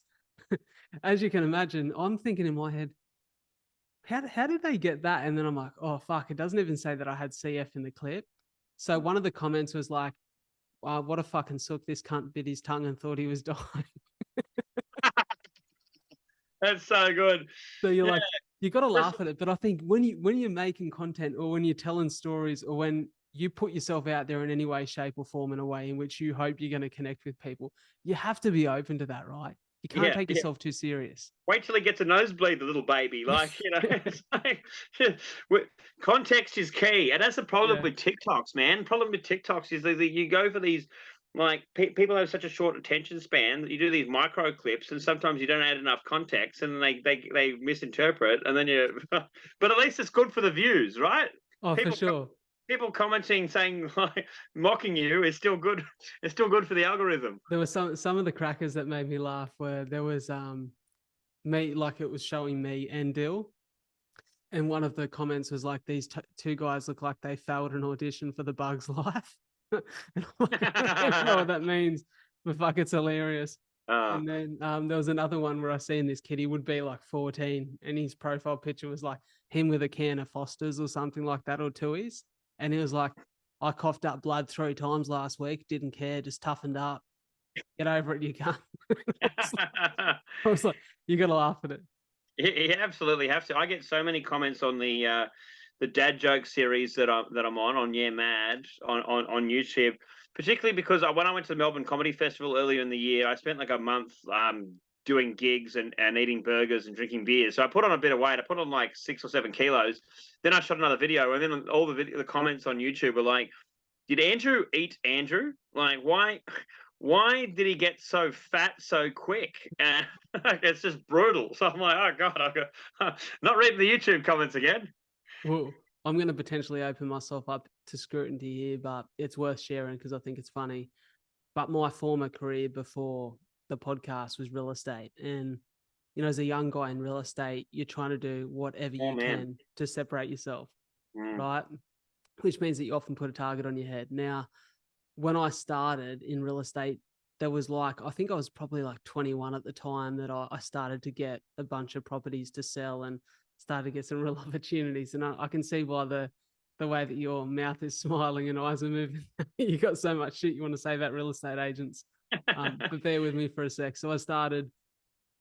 as you can imagine, I'm thinking in my head, how did they get that? And then I'm like, oh, fuck, it doesn't even say that I had CF in the clip. So one of the comments was like, what a fucking sook, this cunt bit his tongue and thought he was dying. That's so good. So you're like, you got to laugh at it. But I think when you're making content, or when you're telling stories, or when you put yourself out there in any way, shape or form, in a way in which you hope you're going to connect with people, you have to be open to that, right? You can't take yourself too serious. Wait till he gets a nosebleed, the little baby. Like, it's like, context is key. And that's the problem with TikToks, man. Problem with TikToks is that you go for these, like, people have such a short attention span that you do these micro clips, and sometimes you don't add enough context, and they misinterpret, and then but at least it's good for the views, right? Oh, for sure. People commenting, saying, like, mocking you is still good. It's still good for the algorithm. There was some of the crackers that made me laugh where there was me, like, it was showing me and Dill, and one of the comments was like, these 2 guys look like they failed an audition for The Bug's Life. And I'm like, I don't know what that means, but fuck, it's hilarious. And then there was another one where I seen this kid, he would be like 14, and his profile picture was like him with a can of Foster's or something like that, or Tui's. And he was like, I coughed up blood 3 times last week, didn't care, just toughened up. Get over it, you can't. I was like, you got to laugh at it. You absolutely have to. I get so many comments on the dad joke series that I'm on Yeah Mad on YouTube, particularly because when I went to the Melbourne Comedy Festival earlier in the year, I spent like a month doing gigs and eating burgers and drinking beer. So I put on a bit of weight. I put on like 6 or 7 kilos. Then I shot another video, and then all the comments on YouTube were like, "Did Andrew eat Andrew? Like why did he get so fat so quick?" And it's just brutal. So I'm like, oh God, I've got not reading the YouTube comments again. Well, I'm going to potentially open myself up to scrutiny here, but it's worth sharing because I think it's funny. But my former career before the podcast was real estate. And, as a young guy in real estate, you're trying to do whatever Oh you man. can to separate yourself, Mm. right? Which means that you often put a target on your head. Now, when I started in real estate, there was I think I was probably like 21 at the time that I started to get a bunch of properties to sell and started to get some real opportunities. And I can see by the way that your mouth is smiling and eyes are moving, you got so much shit you want to say about real estate agents. But bear with me for a sec. So I started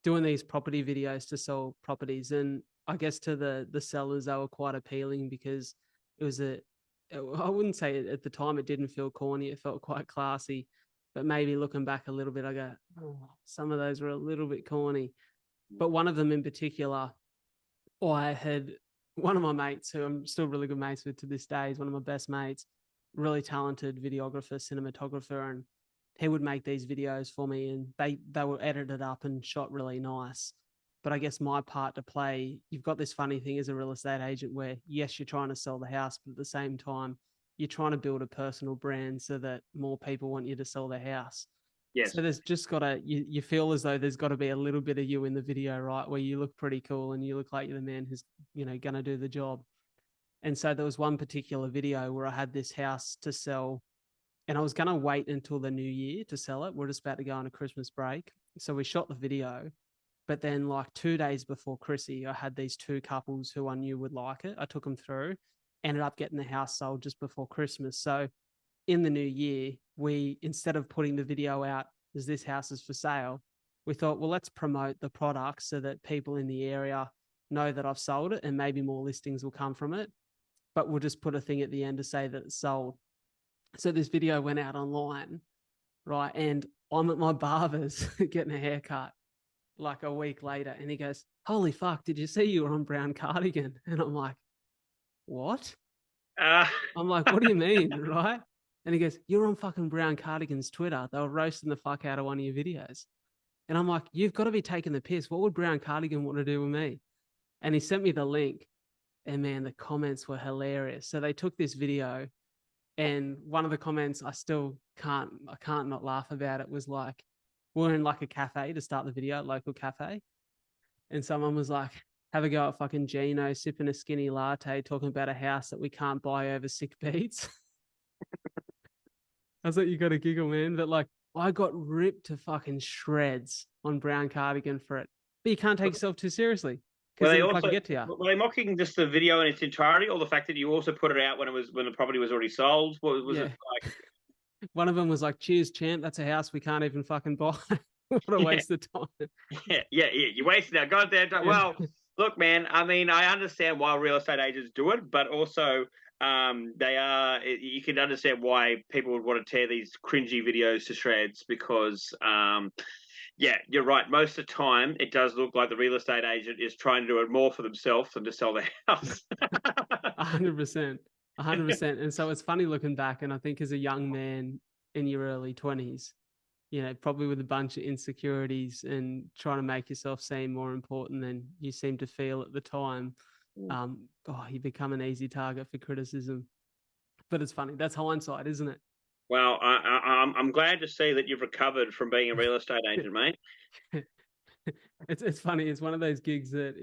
doing these property videos to sell properties, and I guess to the sellers they were quite appealing because it was I wouldn't say at the time it didn't feel corny, it felt quite classy, but maybe looking back a little bit I go, oh, some of those were a little bit corny. But one of them in particular, I had one of my mates who I'm still really good mates with to this day, is one of my best mates, really talented videographer, cinematographer, and he would make these videos for me, and they were edited up and shot really nice. But I guess my part to play, you've got this funny thing as a real estate agent where yes, you're trying to sell the house, but at the same time, you're trying to build a personal brand so that more people want you to sell their house. Yes. So there's just gotta you feel as though there's got to be a little bit of you in the video, right? Where you look pretty cool and you look like you're the man who's gonna do the job. And so there was one particular video where I had this house to sell, and I was gonna wait until the new year to sell it. We're just about to go on a Christmas break, so we shot the video. But then, like 2 days before Chrissy, I had these two couples who I knew would like it. I took them through, ended up getting the house sold just before Christmas. So in the new year, we, instead of putting the video out as this house is for sale, we thought, well, let's promote the product so that people in the area know that I've sold it and maybe more listings will come from it. But we'll just put a thing at the end to say that it's sold. So this video went out online, right? And I'm at my barber's getting a haircut like a week later. And he goes, holy fuck, did you see you were on Brown Cardigan? And I'm like, what? Uh, I'm like, what do you mean? Right. And he goes, you're on fucking Brown Cardigan's Twitter. They were roasting the fuck out of one of your videos. And I'm like, you've got to be taking the piss. What would Brown Cardigan want to do with me? And he sent me the link. And man, the comments were hilarious. So they took this video, and one of the comments I can't not laugh about it, was like, we're in like a cafe to start the video, local cafe. And someone was like, have a go at fucking Gino sipping a skinny latte, talking about a house that we can't buy over sick beats. I was like, you got to giggle, man. But like, I got ripped to fucking shreds on Brown Cardigan for it. But you can't take yourself too seriously were because they it'll also fucking get to you. were they mocking just the video in its entirety, or the fact that you also put it out when the property was already sold? What was it Yeah. like? One of them was like, cheers, champ. That's a house we can't even fucking buy. What a Yeah, waste of time. yeah. You wasted our goddamn time. Yeah. Well, look, man. I mean, I understand why real estate agents do it, but also, they are. You can understand why people would want to tear these cringy videos to shreds because, yeah, you're right. Most of the time, it does look like the real estate agent is trying to do it more for themselves than to sell their house. 100%. 100%. And so it's funny looking back. And I think as a young man in your early 20s, probably with a bunch of insecurities and trying to make yourself seem more important than you seem to feel at the time, you become an easy target for criticism. But it's funny. That's hindsight, isn't Well, I'm glad to see that you've recovered from being a real estate agent, mate. it? It's funny. It's one of those gigs that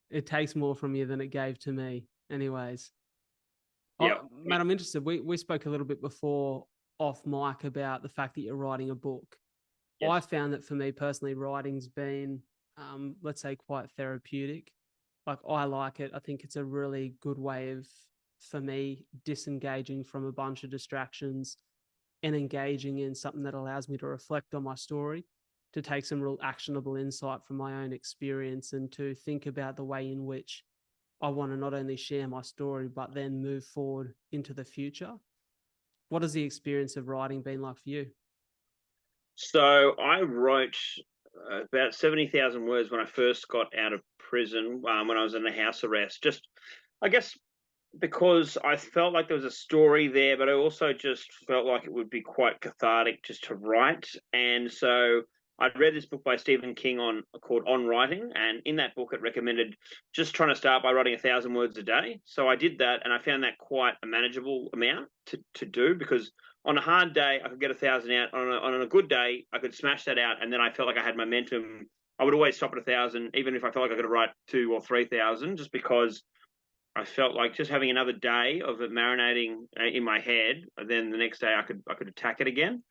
it takes more from you than it gave to me. Anyways, Yeah. Matt, I'm interested. We spoke a little bit before off mic about the fact that you're writing a book. I Yes. found that for me personally, writing's been, let's say, quite therapeutic. Like, I like it. I think it's a really good way of, for me, disengaging from a bunch of distractions and engaging in something that allows me to reflect on my story, to take some real actionable insight from my own experience, and to think about the way in which I want to not only share my story, but then move forward into the future. What has the experience of writing been like for you? So I wrote about 70,000 words when I first got out of prison, when I was in a house arrest. Just, I guess, because I felt like there was a story there, but I also just felt like it would be quite cathartic just to write. And so I'd read this book by Stephen King called On Writing, and in that book it recommended just trying to start by writing 1,000 words a day. So I did that, and I found that quite a manageable amount to do, because on a hard day I could get 1,000 out. On a good day I could smash that out, and then I felt like I had momentum. I would always stop at 1,000, even if I felt like I could write 2 or 3,000, just because I felt like just having another day of it marinating in my head. Then the next day I could attack it again.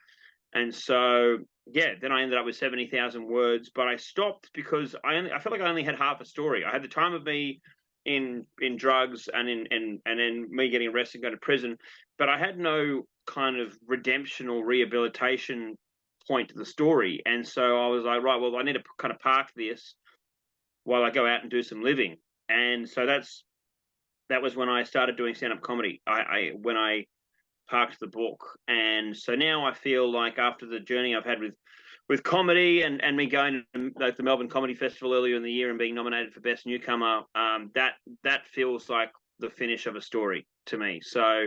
And so yeah, then I ended up with 70,000 words, but I stopped because I felt like I only had half a story. I had the time of me in drugs and then me getting arrested and going to prison, but I had no kind of redemption or rehabilitation point to the story. And so I was like, right, well, I need to kind of park this while I go out and do some living. And so that was when I started doing stand-up comedy. When I parked the book, and so now I feel like after the journey I've had with comedy and me going to like the Melbourne Comedy Festival earlier in the year and being nominated for Best Newcomer, that feels like the finish of a story to me. So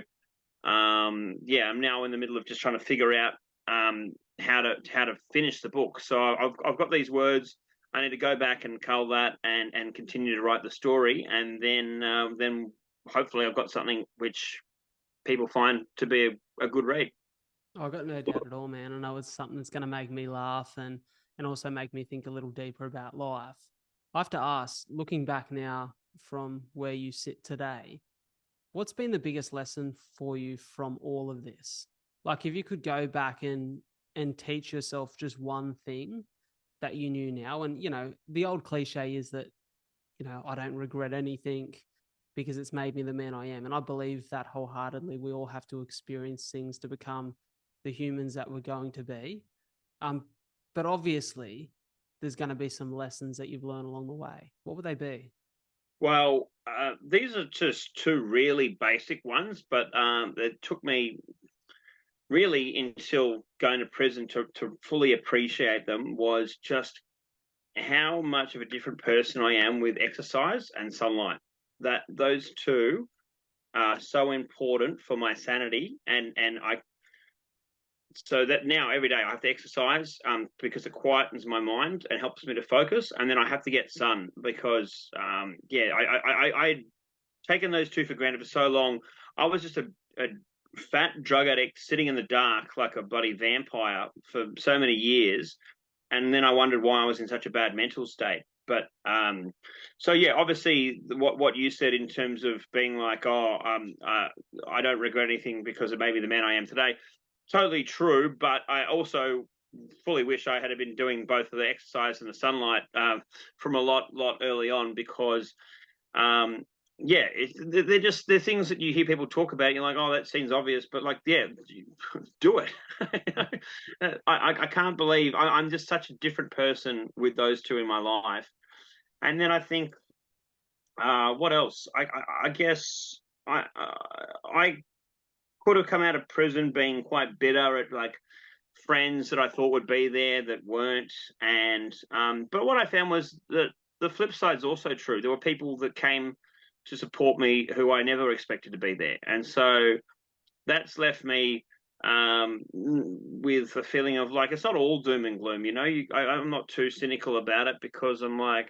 yeah, I'm now in the middle of just trying to figure out how to finish the book. So I've got these words. I need to go back and cull that and continue to write the story, and then hopefully I've got something which people find to be a good read. I've got no doubt at all, man. I know it's something that's going to make me laugh and also make me think a little deeper about life. I have to ask, looking back now from where you sit today, what's been the biggest lesson for you from all of this? Like, if you could go back and teach yourself just one thing that you knew now, and the old cliche is that I don't regret anything because it's made me the man I am. And I believe that wholeheartedly. We all have to experience things to become the humans that we're going to be. Um, but obviously, there's going to be some lessons that you've learned along the way. What would they be? Well, these are just two really basic ones, but it took me really until going to prison to fully appreciate them, was just how much of a different person I am with exercise and sunlight. That those two are so important for my sanity, and I so that now every day I have to exercise because it quietens my mind and helps me to focus, and then I have to get sun because yeah, I'd taken those two for granted for so long. I was just a fat drug addict sitting in the dark like a bloody vampire for so many years, and then I wondered why I was in such a bad mental state. But so yeah, obviously what you said in terms of being like, oh, I don't regret anything because it made me the man I am today. Totally true, but I also fully wish I had been doing both of the exercise and the sunlight from a lot early on, because yeah, they're things that you hear people talk about. You're like, oh, that seems obvious, but like, yeah, do it. I can't believe I'm just such a different person with those two in my life. And then I think, what else? I guess I could have come out of prison being quite bitter at like friends that I thought would be there that weren't. And but what I found was that the flip side is also true. There were people that came to support me who I never expected to be there, and so that's left me with a feeling of like, it's not all doom and gloom. I'm not too cynical about it, because I'm like,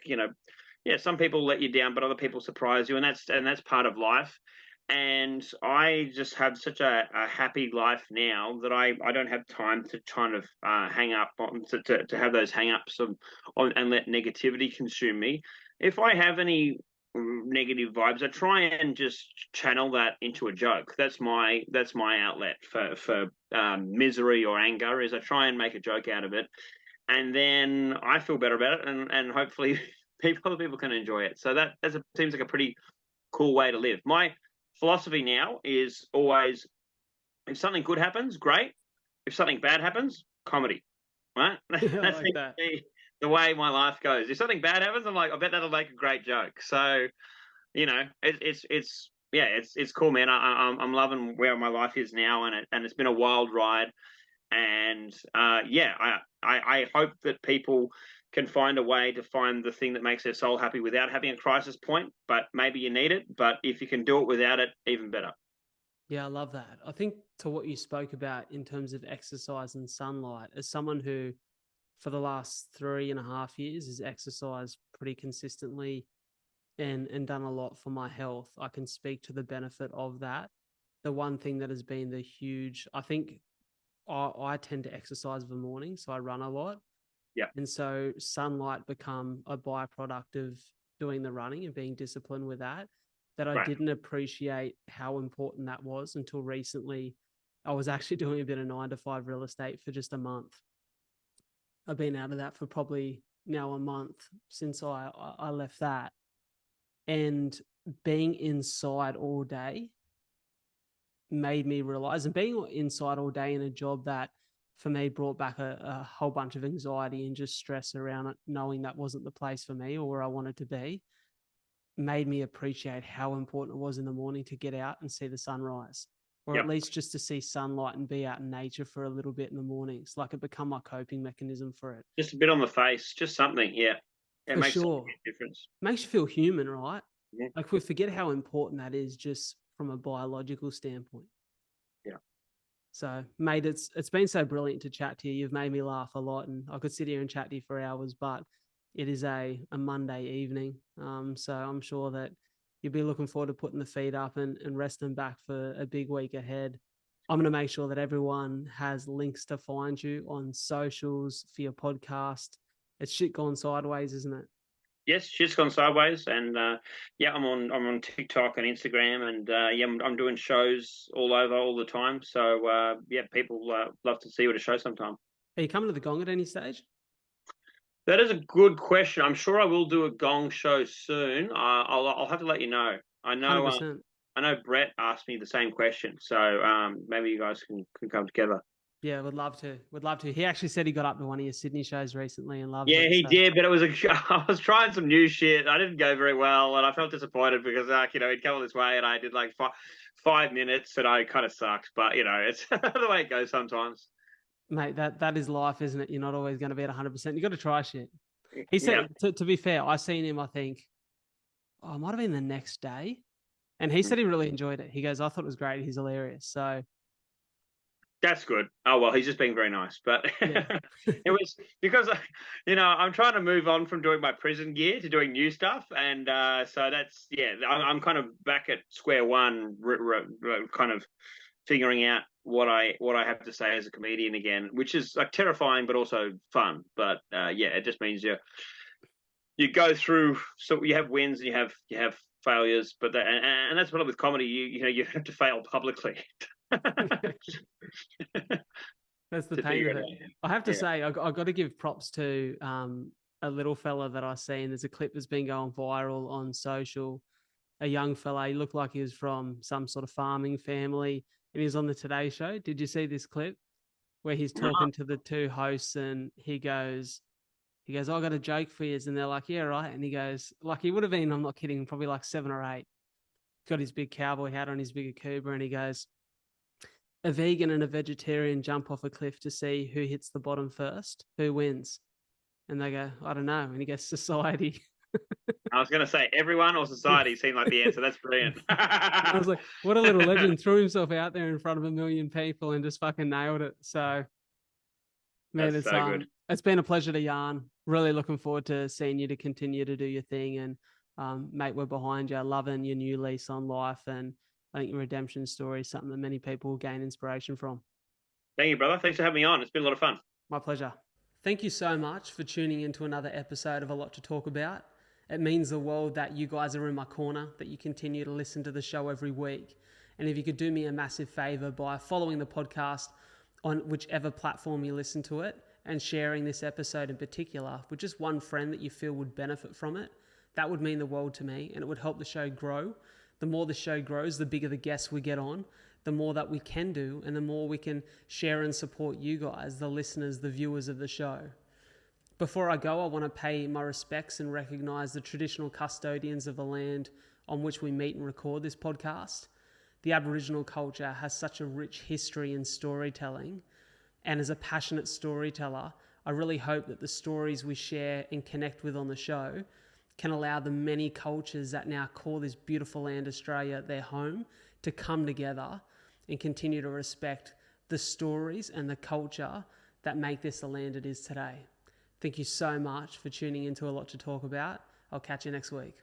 yeah, some people let you down, but other people surprise you, and that's part of life. And I just have such a happy life now that I don't have time to kind of hang up on to have those hang ups and let negativity consume me. If I have any negative vibes, I try and just channel that into a joke. That's my outlet for misery or anger. Is I try and make a joke out of it, and then I feel better about it, and hopefully other people can enjoy it. So that seems like a pretty cool way to live. My philosophy now is always, if something good happens, great. If something bad happens, comedy, right? Yeah, I That like seems that. to be the way my life goes. If something bad happens, I'm like, I bet that'll make a great joke. So, it's yeah, it's cool, man. I'm loving where my life is now, and it's been a wild ride. And yeah, I hope that people can find a way to find the thing that makes their soul happy without having a crisis point. But maybe you need it. But if you can do it without it, even better. Yeah, I love that. I think to what you spoke about in terms of exercise and sunlight, as someone who for the last 3.5 years has exercised pretty consistently and done a lot for my health, I can speak to the benefit of that. The one thing that has been the huge, I think I tend to exercise in the morning, so I run a lot. Yeah, And so sunlight become a byproduct of doing the running and being disciplined with that, that I right. didn't appreciate how important that was until recently. I was actually doing a bit of 9 to 5 real estate for just a month. I've been out of that for probably now a month since I left that. And being inside all day made me realize, and being inside all day in a job that for me brought back a whole bunch of anxiety and just stress around it, knowing that wasn't the place for me or where I wanted to be, made me appreciate how important it was in the morning to get out and see the sunrise, or at Yep. least just to see sunlight and be out in nature for a little bit in the mornings. Like it become my coping mechanism for it. Just a bit on the face, just something. Yeah, it For makes such a sure. big difference. Makes you feel human, right? Yeah, Like we forget how important that is just from a biological standpoint. yeah. So, mate, it's been so brilliant to chat to you. You've made me laugh a lot, and I could sit here and chat to you for hours. But it is a Monday evening, so I'm sure that you'll be looking forward to putting the feet up and resting back for a big week ahead. I'm going to make sure that everyone has links to find you on socials for your podcast. It's shit gone sideways, isn't it? Yes, shit's gone sideways, and yeah, I'm on TikTok and Instagram, and yeah, I'm doing shows all over all the time. So yeah, people love to see you at a show sometime. Are you coming to the Gong at any stage? That is a good question. I'm sure I will do a gong show soon. I'll have to let you know. I know 100%. I know Brett asked me the same question, so maybe you guys can come together. Yeah, would love to. Would love to. He actually said he got up to one of your Sydney shows recently and loved Yeah, it. he So did, but it was I was trying some new shit. I didn't go very well, and I felt disappointed because he'd come all this way, and I did like 5 minutes, and I kind of sucked. But it's the way it goes sometimes. mate, that is life, isn't it? You're not always going to be at 100%. You got to try shit. He Yeah. said, to be fair, I seen him, I think, it might have been the next day. And he said he really enjoyed it. He goes, I thought it was great. He's hilarious. So, That's good. Oh well, he's just being very nice. But yeah. it was because I'm trying to move on from doing my prison gear to doing new stuff, and so that's I'm kind of back at square one, kind of figuring out what I have to say as a comedian again, which is like terrifying but also fun. But yeah, it just means you go through. So you have wins and you have failures, but and that's what with comedy. You have to fail publicly. That's the To pain figure of it it. out. I have to Yeah. say, I got to give props to a little fella that I seen. There's a clip that's been going viral on social. A young fella, he looked like he was from some sort of farming family, and he was on the Today Show. Did you see this clip where he's talking to the two hosts, and he goes, I got a joke for you, and they're like, yeah, right. And he goes, like he would have been, I'm not kidding, probably like 7 or 8. Got his big cowboy hat on, his big Akuba, and he goes, a vegan and a vegetarian jump off a cliff to see who hits the bottom first, who wins. And they go, I don't know. And he goes, society. I was going to say everyone or society seemed like the answer. That's brilliant. I was like, what a little legend. Threw himself out there in front of a million people and just fucking nailed it. So, man, That's so good. it's been a pleasure to yarn. Really looking forward to seeing you to continue to do your thing. And mate, we're behind you. Loving your new lease on life, and I think your redemption story is something that many people will gain inspiration from. Thank you, brother. Thanks for having me on. It's been a lot of fun. My pleasure. Thank you so much for tuning into another episode of A Lot to Talk About. It means the world that you guys are in my corner, that you continue to listen to the show every week. And if you could do me a massive favor by following the podcast on whichever platform you listen to it, and sharing this episode in particular with just one friend that you feel would benefit from it, that would mean the world to me, and it would help the show grow. The more the show grows, the bigger the guests we get on, the more that we can do, and the more we can share and support you guys, the listeners, the viewers of the show. Before I go, I want to pay my respects and recognize the traditional custodians of the land on which we meet and record this podcast. The Aboriginal culture has such a rich history in storytelling, and as a passionate storyteller, I really hope that the stories we share and connect with on the show can allow the many cultures that now call this beautiful land, Australia, their home, to come together and continue to respect the stories and the culture that make this the land it is today. Thank you so much for tuning into A Lot to Talk About. I'll catch you next week.